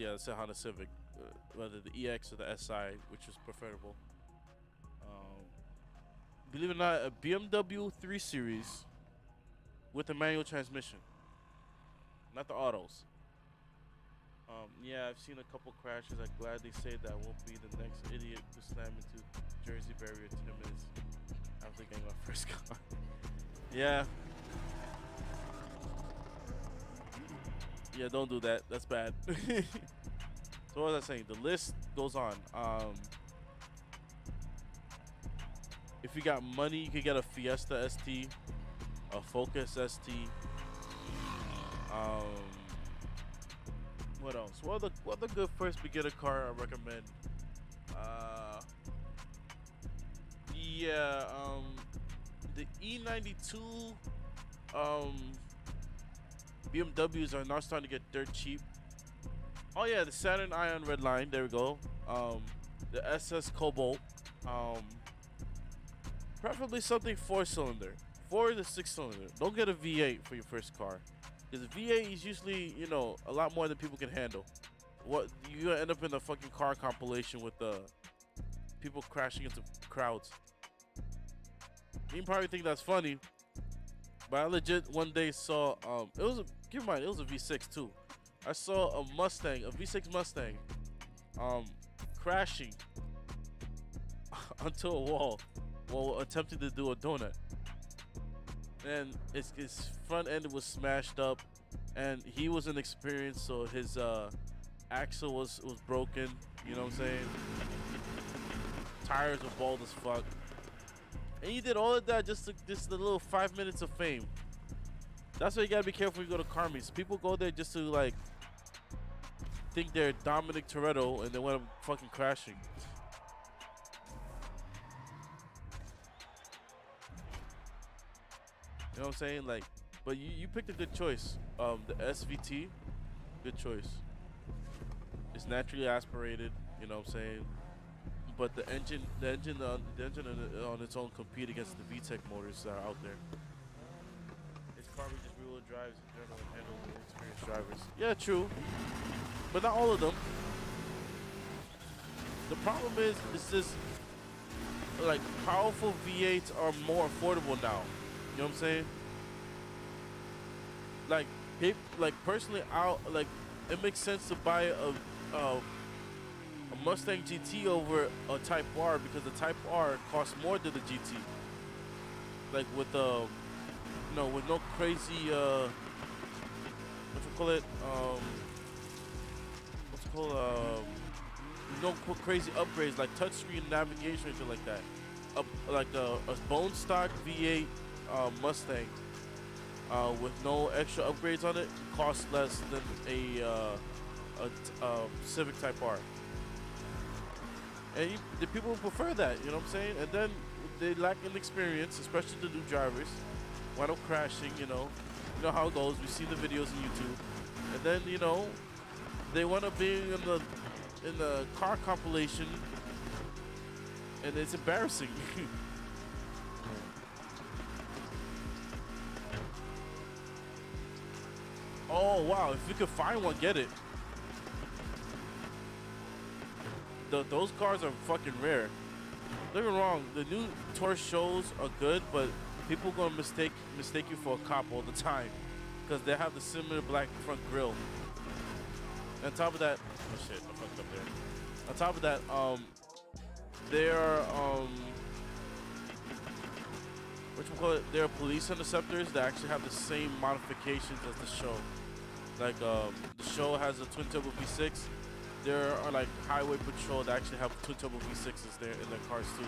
It's a Honda Civic, whether the EX or the SI, which is preferable. Believe it or not, a BMW 3 Series with a manual transmission, not the autos. Yeah, I've seen a couple crashes. I'm glad they say that I won't be the next idiot to slam into Jersey barrier 10 minutes after getting my first car. Yeah. Yeah, don't do that. That's bad. So what was I saying? The list goes on. If you got money, you could get a Fiesta ST, a Focus ST. What else? What other good first beginner car I recommend? The E92 BMWs are now starting to get dirt cheap. Oh yeah, the Saturn Ion Red Line. There we go. The SS Cobalt. Preferably something 4-cylinder, 4 to 6-cylinder. Don't get a V8 for your first car, because the V8 is usually, you know, a lot more than people can handle. What you gonna end up in a fucking car compilation with people crashing into crowds. You probably think that's funny, but I legit one day saw keep in mind it was a V6 too. I saw a V6 Mustang, crashing onto a wall while attempting to do a donut, and his front end was smashed up, and he was inexperienced, so his axle was broken. You know what I'm saying? Tires were bald as fuck, and he did all of that just the little 5 minutes of fame. That's why you gotta be careful when you go to car meets. People go there just to like think they're Dominic Toretto and they end up fucking crashing. You know what I'm saying? Like, but you picked a good choice. The SVT, good choice. It's naturally aspirated. You know what I'm saying? But the engine on its own compete against the VTEC motors that are out there. It's probably just rear-wheel drives in general and handle with experienced drivers. Yeah, true. But not all of them. The problem is this, like, powerful V8s are more affordable now. You know what I'm saying? Like personally, it makes sense to buy a Mustang GT over a Type R, because the Type R costs more than the GT. Like with with no crazy no crazy upgrades like touchscreen navigation or anything like that. Like a bone stock V8 Mustang with no extra upgrades on it costs less than a Civic Type R. And the people prefer that, you know what I'm saying? And then they lack inexperience, especially the new drivers. Wind up crashing, you know how it goes. We see the videos on YouTube, and then they wind up being in the car compilation, and it's embarrassing. Oh wow! If you could find one, get it. Those cars are fucking rare. Don't get me wrong, the new Tour shows are good, but people gonna mistake you for a cop all the time because they have the similar black front grille. On top of that, oh shit, I fucked up there. On top of that, there are police interceptors that actually have the same modifications as the show. Like the show has a twin turbo V6. There are like highway patrol that actually have twin turbo V6s there in their cars too.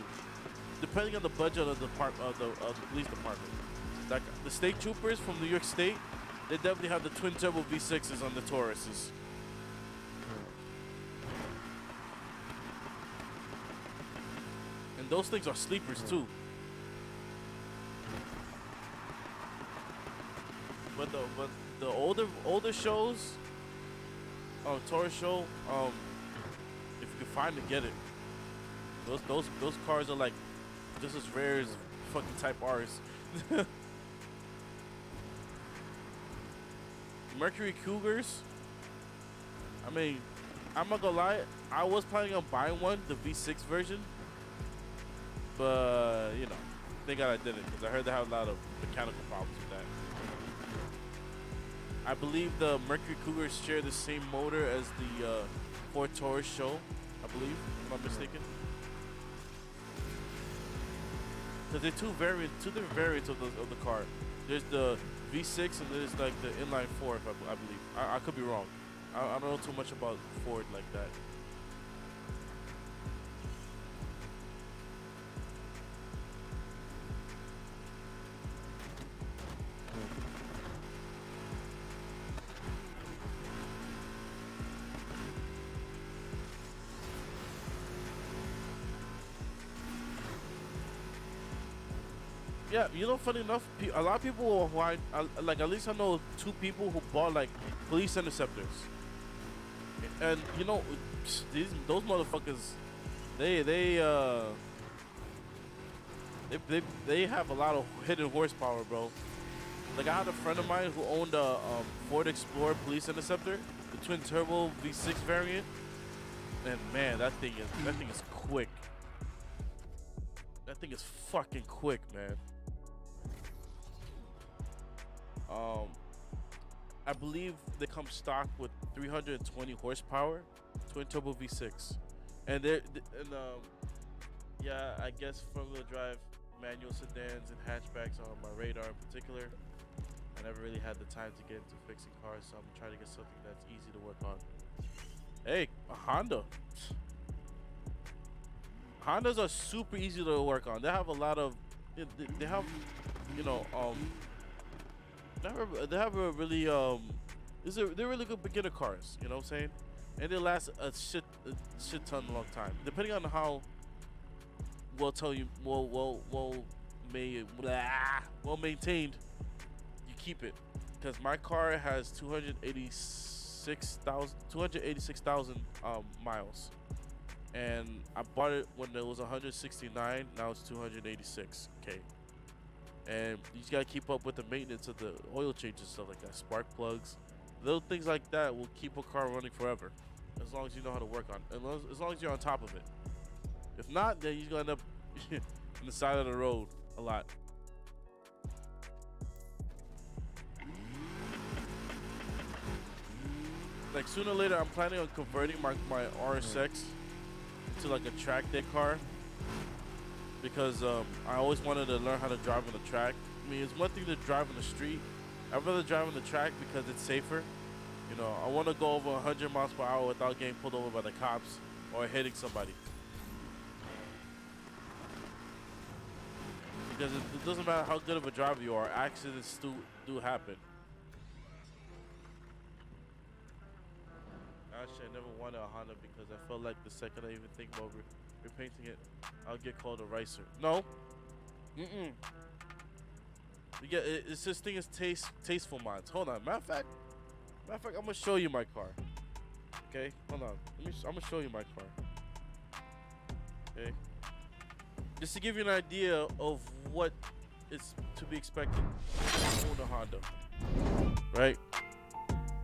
Depending on the budget of the police department. Like the state troopers from New York State, they definitely have the twin turbo V6s on the Tauruses. And those things are sleepers too. But the older shows, Taurus show, if you can find it, get it. Those cars are like just as rare as fucking Type R's. Mercury Cougars. I mean, I'm not gonna lie. I was planning on buying one, the V6 version, but you know, thank God I didn't because I heard they have a lot of mechanical problems with that. I believe the Mercury Cougars share the same motor as the Ford Taurus show. I believe, if I'm not mistaken. Because they're two different variants of the car. There's the V6 and there's like the inline 4, if I believe. I could be wrong. I don't know too much about Ford like that. Yeah, you know, funny enough, a lot of people who like, at least I know 2 people who bought like police interceptors, and you know, those motherfuckers, they have a lot of hidden horsepower, bro. Like I had a friend of mine who owned a Ford Explorer police interceptor, the twin turbo V6 variant, and man, that thing is quick. That thing is fucking quick, man. I believe they come stock with 320 horsepower, twin turbo V6, and yeah, I guess front-wheel drive manual sedans and hatchbacks are on my radar in particular. I never really had the time to get into fixing cars, so I'm trying to get something that's easy to work on. Hey, a Honda. Hondas are super easy to work on. They have a lot of, they have, you know, they have a really, they're really good beginner cars. You know what I'm saying? And they last a shit ton long time, depending on how well maintained you keep it. Because my car has 286,000 miles. And I bought it when it was 169. Now it's 286K. And you just gotta keep up with the maintenance of the oil changes and stuff like that. Spark plugs, little things like that will keep a car running forever, as long as you know how to work on it. As long as you're on top of it. If not, then you're gonna end up on the side of the road a lot. Like sooner or later, I'm planning on converting my RSX to like a track day car, because I always wanted to learn how to drive on the track. I mean, it's one thing to drive on the street. I'd rather drive on the track because it's safer. You know, I want to go over 100 miles per hour without getting pulled over by the cops or hitting somebody. Because it doesn't matter how good of a driver you are, accidents do happen. Actually, I never wanted a Honda because I felt like the second I even think about repainting it, I'll get called a ricer. No. Yeah, it's this thing is tasteful mods. Hold on. Matter of fact, I'm gonna show you my car. Okay, hold on. I'm gonna show you my car. Okay. Just to give you an idea of what is to be expected to own a Honda. Right?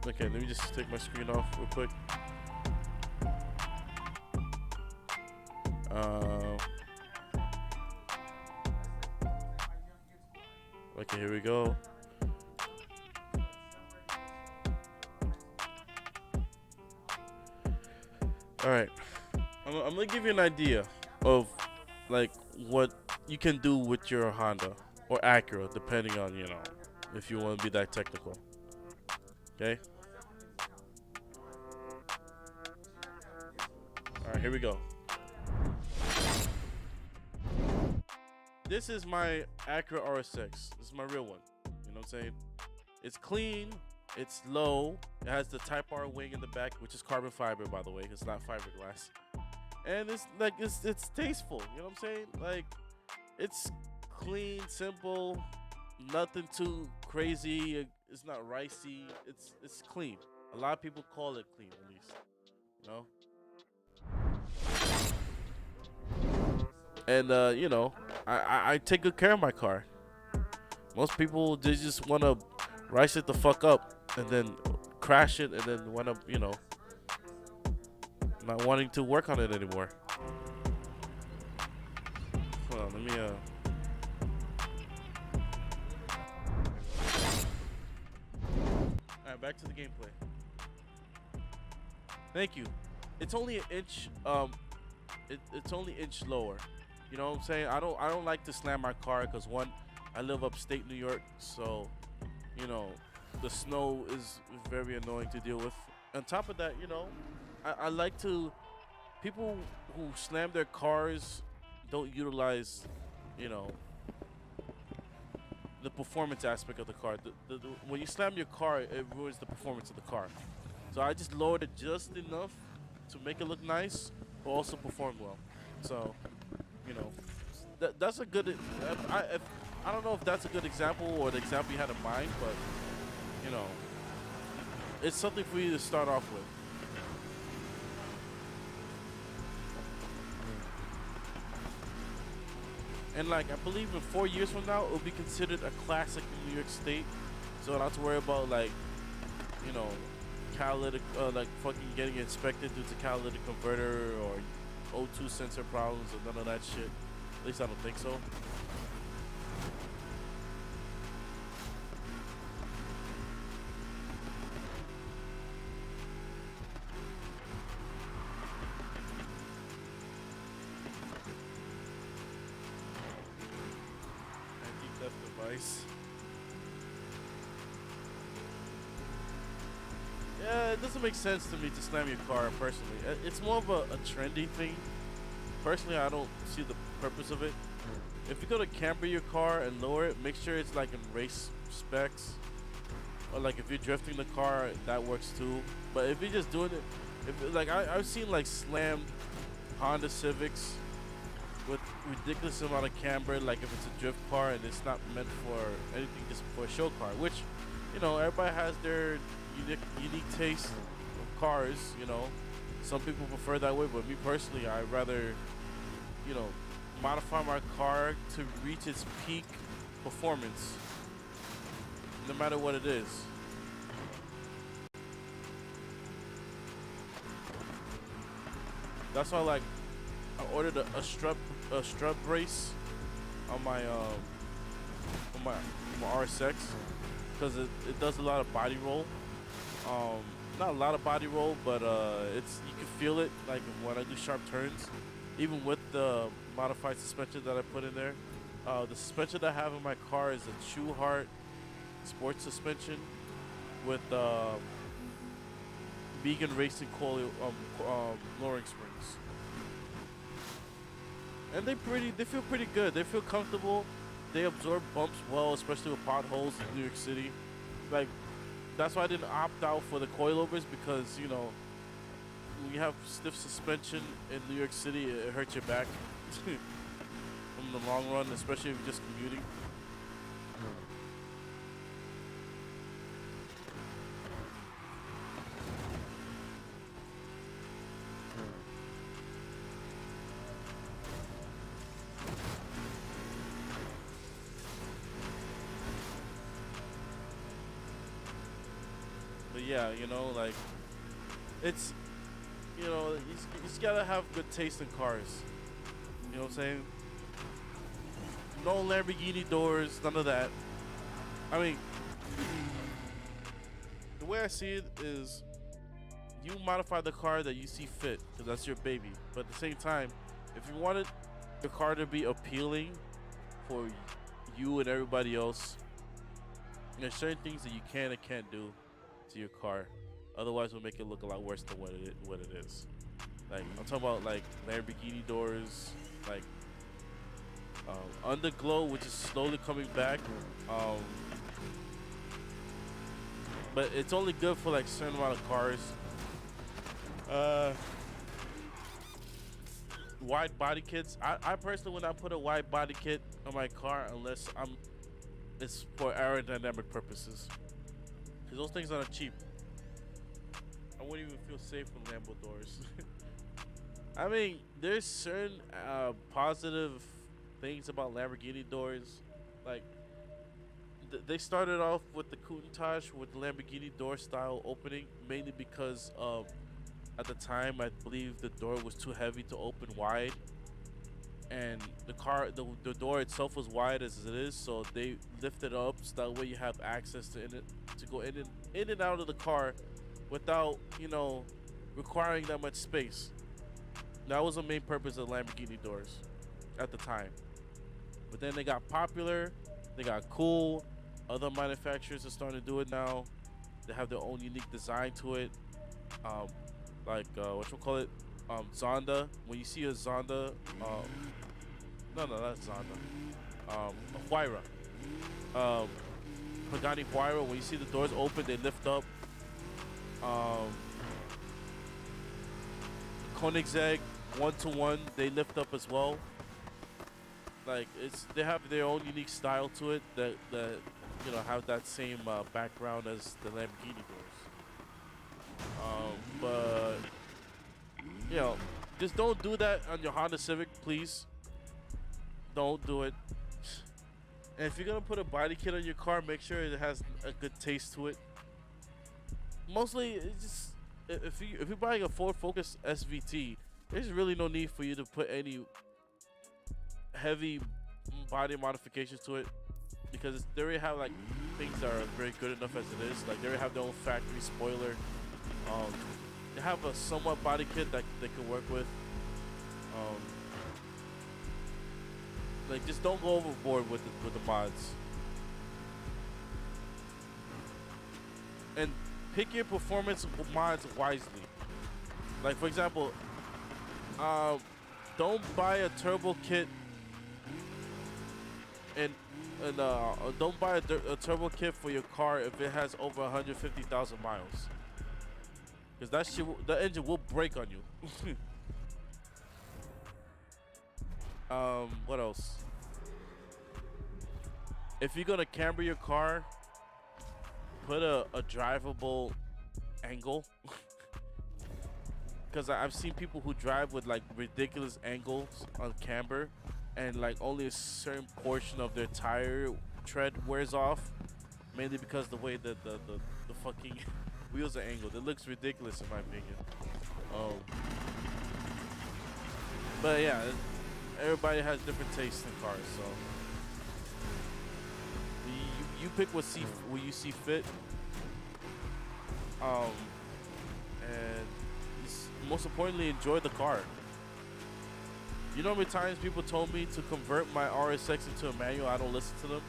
Okay, let me just take my screen off real quick. Okay, here we go. All right, I'm gonna give you an idea of like what you can do with your Honda or Acura, depending on, you know, if you want to be that technical. Okay. All right, here we go. This is my Acura RSX. This is my real one. You know what I'm saying? It's clean. It's low. It has the Type R wing in the back, which is carbon fiber, by the way. It's not fiberglass. And it's like it's tasteful. You know what I'm saying? Like, it's clean, simple, nothing too crazy. It's not ricey. It's clean. A lot of people call it clean, at least. You know. And you know, I take good care of my car. Most people, they just want to rice it the fuck up. and then crash it, and then wind up, you know, not wanting to work on it anymore. Hold on, let me Alright, back to the gameplay. Thank you. It's only an inch it's only inch lower. You know what I'm saying? I don't like to slam my car because one, I live upstate New York, so you know the snow is very annoying to deal with. On top of that, you know, I like to, people who slam their cars don't utilize, you know, the performance aspect of the car. When you slam your car, it ruins the performance of the car. So I just lowered it just enough to make it look nice, but also perform well. So, you know, that's a good. I don't know if that's a good example or the example you had in mind, but you know, it's something for you to start off with. And like, I believe in 4 years from now, it'll be considered a classic in New York State. So I don't have to worry about like, you know, catalytic, like fucking getting inspected due to catalytic converter or O2 sensor problems or none of that shit. At least I don't think so. Yeah, it doesn't make sense to me to slam your car personally. It's more of a trendy thing. Personally, I don't see the purpose of it. If you're gonna camber your car and lower it, make sure it's like in race specs. Or like if you're drifting the car, that works too. But if you're just doing it, if like I've seen like slammed Honda Civics with ridiculous amount of camber, like if it's a drift car and it's not meant for anything, just for a show car, which, you know, everybody has their unique taste of cars, you know. Some people prefer that way, but me personally, I'd rather, you know, modify my car to reach its peak performance, no matter what it is. That's why, like, I ordered a strut brace on my RSX because it does a lot of body roll. Not a lot of body roll, but it's, you can feel it like when I do sharp turns, even with the modified suspension that I put in there. The suspension that I have in my car is a True Heart sports suspension with vegan racing coil lowering springs. And they feel pretty good. They feel comfortable. They absorb bumps well, especially with potholes in New York City. Like, that's why I didn't opt out for the coilovers, because, you know, when you have stiff suspension in New York City, it hurts your back in the long run, especially if you're just commuting. Yeah, you know, like, it's, you know, you just gotta have good taste in cars. You know what I'm saying? No Lamborghini doors, none of that. I mean, the way I see it is, you modify the car that you see fit, because that's your baby. But at the same time, if you wanted the car to be appealing for you and everybody else, there's certain things that you can and can't do to your car, otherwise it'll make it look a lot worse than what it is. Like, I'm talking about like Lamborghini doors, like underglow, which is slowly coming back, but it's only good for like a certain amount of cars. Wide body kits, I personally would not put a wide body kit on my car unless it's for aerodynamic purposes. Those things aren't cheap. I wouldn't even feel safe with Lambo doors. I mean, there's certain positive things about Lamborghini doors. Like, they started off with the Countach with the Lamborghini door style opening, mainly because at the time I believe the door was too heavy to open wide, and the door itself was wide as it is, so they lifted up so that way you have access to go in and out of the car without, you know, requiring that much space. That was the main purpose of Lamborghini doors at the time. But then they got popular, they got cool. Other manufacturers are starting to do it now. They have their own unique design to it. Like Zonda. When you see a Zonda, no, that's Zonda. A Huayra. Pagani Huayra. When you see the doors open, they lift up. Koenigsegg 121, they lift up as well. Like they have their own unique style to it that you know have that same background as the Lamborghini doors. But you know, just don't do that on your Honda Civic, please. Don't do it. And if you're gonna put a body kit on your car, make sure it has a good taste to it. Mostly, it's just if you're buying a Ford Focus SVT, there's really no need for you to put any heavy body modifications to it, because they already have like things that are very good enough as it is. Like they already have their own factory spoiler. They have a somewhat body kit that they can work with. Like just don't go overboard with the mods. And pick your performance mods wisely. Like for example, don't buy a turbo kit and don't buy a turbo kit for your car if it has over 150,000 miles, because that shit, the engine will break on you. What else? If you're gonna camber your car, put a drivable angle. Because I've seen people who drive with like ridiculous angles on camber, and like only a certain portion of their tire tread wears off, mainly because the way that the fucking wheels are angled. It looks ridiculous in my opinion. But yeah, everybody has different tastes in cars, so you pick what you see fit. And most importantly, enjoy the car. You know how many times people told me to convert my RSX into a manual? I don't listen to them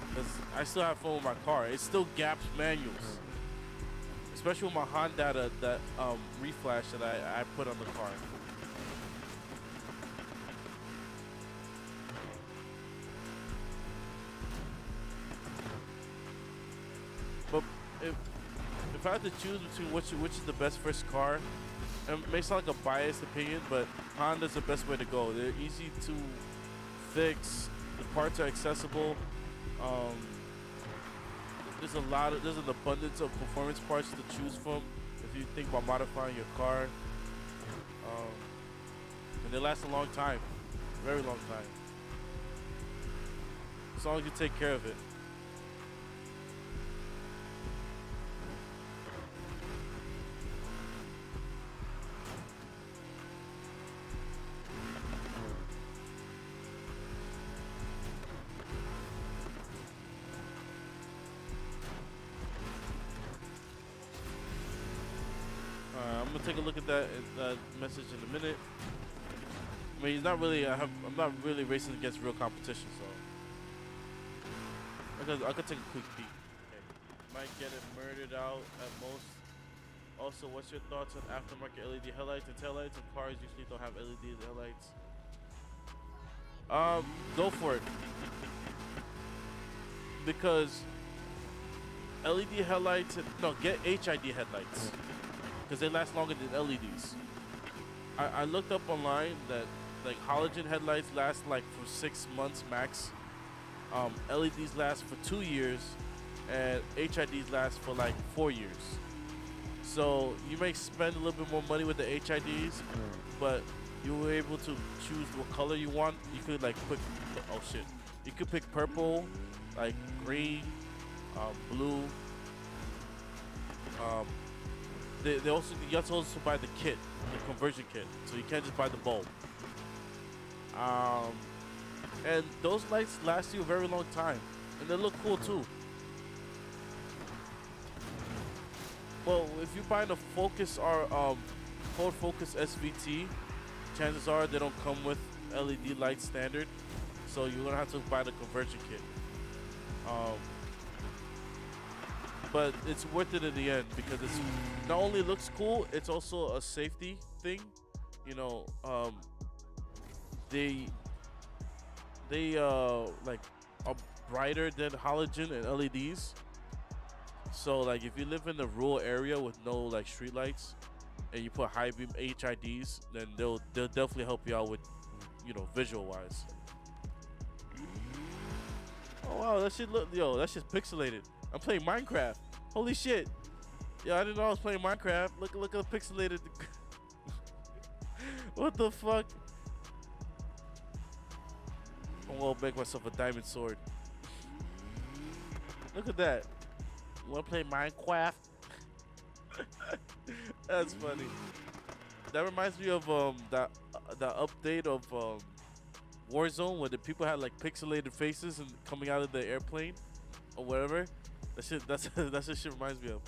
because I still have fun with my car. It still gaps manuals, especially with my Honda that reflash that I put on the car. But if I had to choose between which is the best first car, it may sound like a biased opinion, but Honda's the best way to go. They're easy to fix. The parts are accessible. There's an abundance of performance parts to choose from if you think about modifying your car. And they last a long time, very long time. As long as you take care of it. I'm gonna take a look at that message in a minute. I mean, I'm not really racing against real competition, so I could take a quick peek. Okay. Might get it murdered out at most. Also, what's your thoughts on aftermarket LED headlights and taillights? And cars usually don't have LED headlights. Go for it, because LED headlights. No, get HID headlights, because they last longer than LEDs. I looked up online that like halogen headlights last like for 6 months max. LEDs last for 2 years, and HIDs last for like 4 years. So you may spend a little bit more money with the HIDs, but you were able to choose what color you want. You could like pick, oh shit, you could pick purple, like green, blue. They also, you have to also buy the kit, the conversion kit. So you can't just buy the bulb. And those lights last you a very long time, and they look cool too. Well, if you buy the Focus or Ford Focus SVT, chances are they don't come with LED lights standard, so you're gonna have to buy the conversion kit. But it's worth it in the end because it's not only looks cool, it's also a safety thing. You know, they like are brighter than halogen and LEDs. So like if you live in a rural area with no like street lights and you put high beam HIDs, then they'll definitely help you out with, you know, visual wise. Oh wow, that shit look, yo, that shit's pixelated. I'm playing Minecraft. Holy shit. Yo, I didn't know I was playing Minecraft. Look at the pixelated. What the fuck? I'm gonna make myself a diamond sword. Look at that. You wanna play Minecraft? That's funny. That reminds me of that update of Warzone where the people had like pixelated faces and coming out of the airplane or whatever. That shit, that's what shit reminds me of.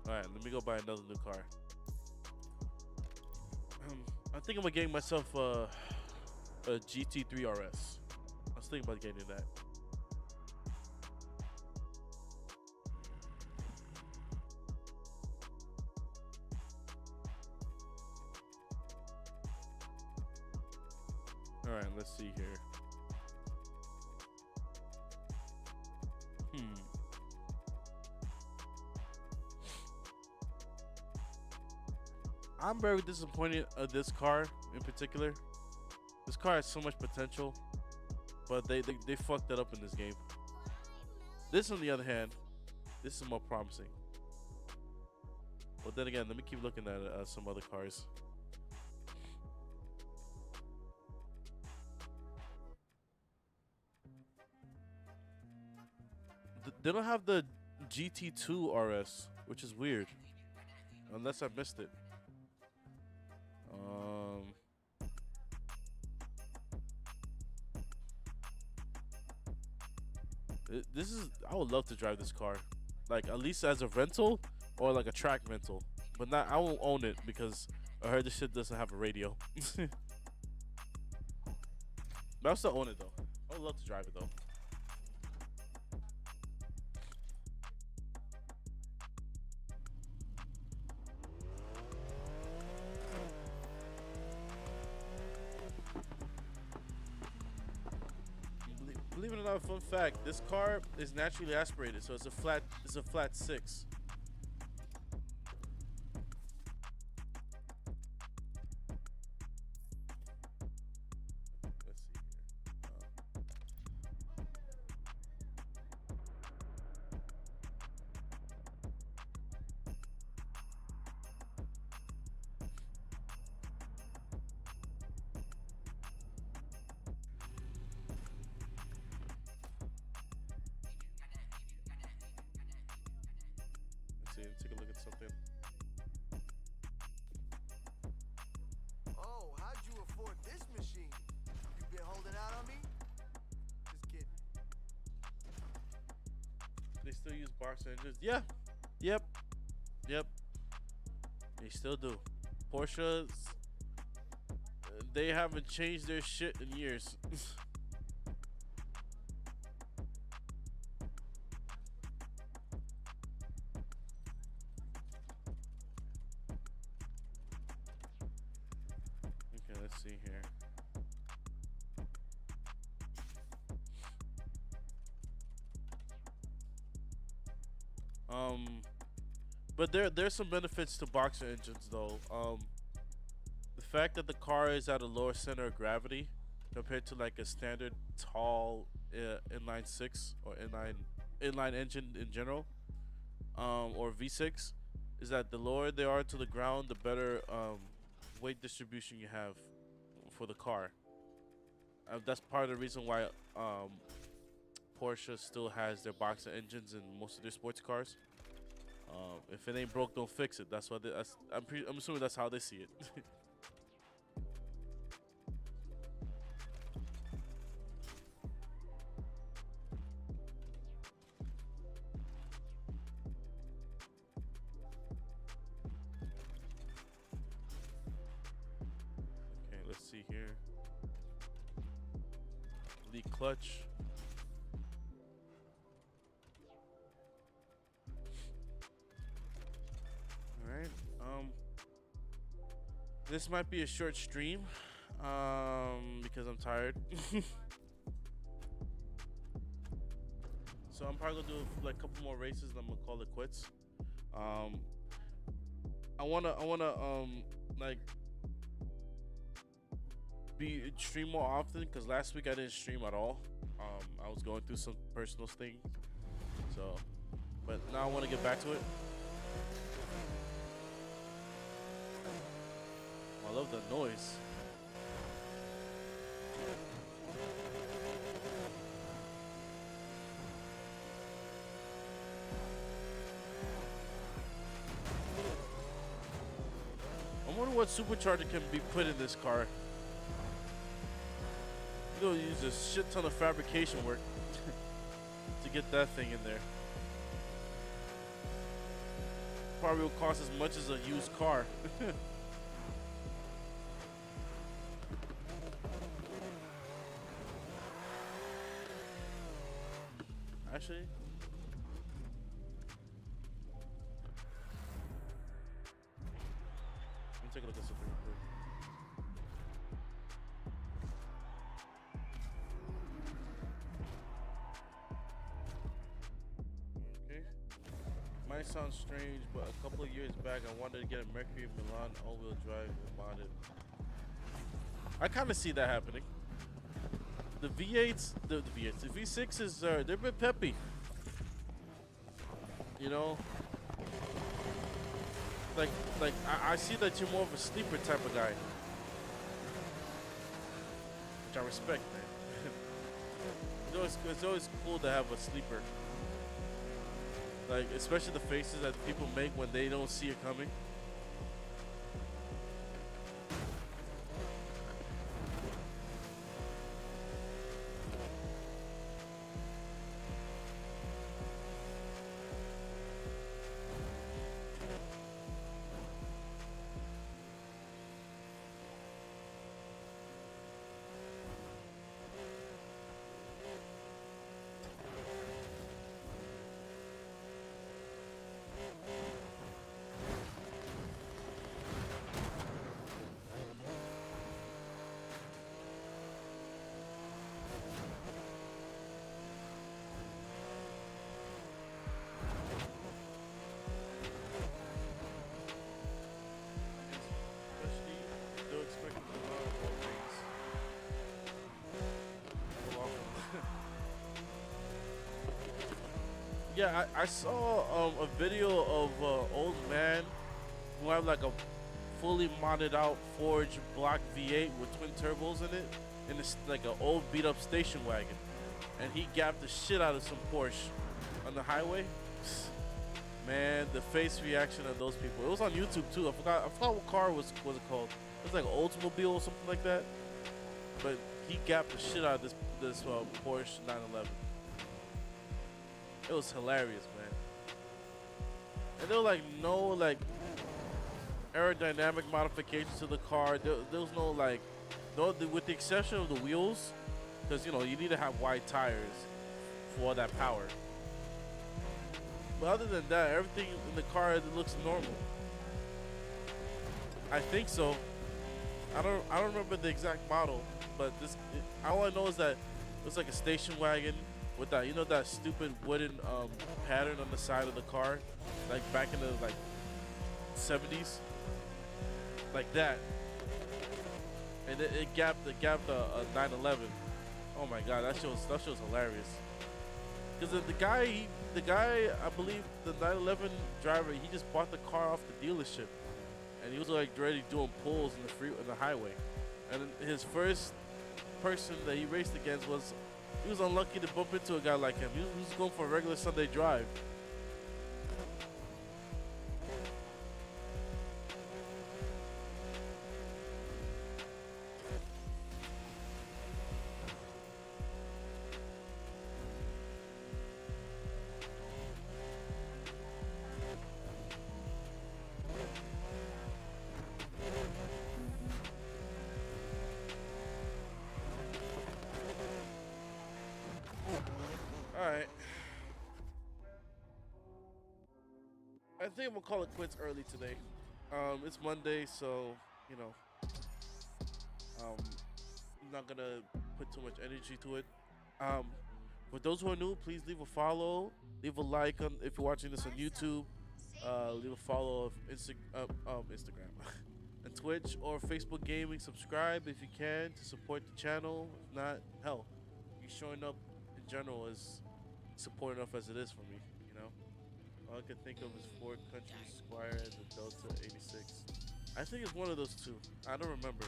All right, let me go buy another new car. I think I'm gonna get myself a GT3 RS. I was thinking about getting that. All right, let's see here. I'm very disappointed of this car in particular. This car has so much potential, but they fucked it up in this game. This, on the other hand, this is more promising. But then again, let me keep looking at some other cars. They don't have the GT2 RS, which is weird, unless I missed it. This is, I would love to drive this car, like at least as a rental or like a track rental, but not, I won't own it because I heard this shit doesn't have a radio. But I'll still own it though. I would love to drive it though. Believe it or not, fun fact: this car is naturally aspirated, so it's a flat 6. Let's see here. Take a look at something. Oh, how'd you afford this machine? You been holding out on me? Just kidding. They still use box engines. Yeah. Yep. They still do. Porsches, they haven't changed their shit in years. Okay, let's see here. But there's some benefits to boxer engines though. The fact that the car is at a lower center of gravity compared to like a standard tall inline 6 or inline engine in general, or V6 is that the lower they are to the ground, the better weight distribution you have for the car. That's part of the reason why Porsche still has their boxer engines in most of their sports cars. If it ain't broke, don't fix it. That's what I'm assuming that's how they see it. Okay, let's see here. Lead clutch. Alright, this might be a short stream, because I'm tired. So I'm probably gonna do like a couple more races and I'm gonna call it quits. I wanna like stream more often because last week I didn't stream at all. I was going through some personal thing, so but now I want to get back to it. I love the noise. I wonder what supercharger can be put in this car. You'll use a shit ton of fabrication work to get that thing in there. Probably will cost as much as a used car. Actually, let me take a look at something real quick. Okay. Might sound strange, but a couple of years back, I wanted to get a Mercury Milan all-wheel drive modded. I kind of see that happening. The V8s, the V6s are they're a bit peppy. You know, like I see that you're more of a sleeper type of guy, which I respect, man. It's always cool to have a sleeper. Like especially the faces that people make when they don't see it coming. Yeah, I saw a video of an old man who had like a fully modded out forged block V8 with twin turbos in it, and it's like an old beat up station wagon, and he gapped the shit out of some Porsche on the highway. Man, the face reaction of those people. It was on YouTube too. I forgot what car was it called. It was like an Oldsmobile or something like that. But he gapped the shit out of this Porsche 911. It was hilarious, man. And there were like no like aerodynamic modifications to the car. There was no like, with the exception of the wheels, because you know you need to have wide tires for all that power. But other than that, everything in the car looks normal. I think so. I don't remember the exact model, but all I know is that it was like a station wagon with that, you know, that stupid wooden pattern on the side of the car, like back in the like 70s, like that. And it gapped a 911. Oh my god, that show's hilarious. Because the guy, I believe the 911 driver, he just bought the car off the dealership, and he was like already doing pulls in the highway, and then his first person that he raced against was, he was unlucky to bump into a guy like him. He was going for a regular Sunday drive. Alright. I think I'm gonna call it quits early today. It's Monday, so, you know, I'm not gonna put too much energy to it. For those who are new, please leave a follow, leave a like on, if you're watching this on YouTube. Leave a follow of Instagram and Twitch or Facebook Gaming. Subscribe if you can to support the channel. If not, hell, you showing up in general is support enough as it is for me, you know. All I can think of is Ford Country Squire and the Delta 86. I think it's one of those two. I don't remember.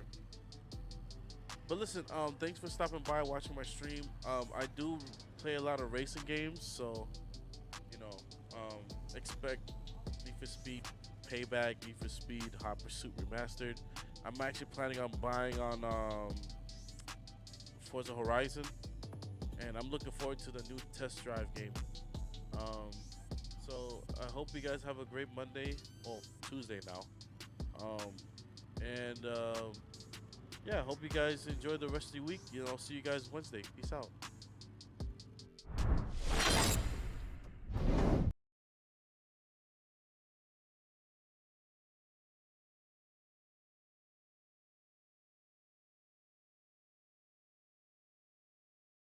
But listen, thanks for stopping by, watching my stream. I do play a lot of racing games, so you know, expect Need for Speed Payback, Need for Speed Hot Pursuit Remastered. I'm actually planning on buying on Forza Horizon, and I'm looking forward to the new test drive game. So I hope you guys have a great Monday, well, Tuesday now. Yeah, I hope you guys enjoy the rest of the week. You know, see you guys Wednesday. Peace out.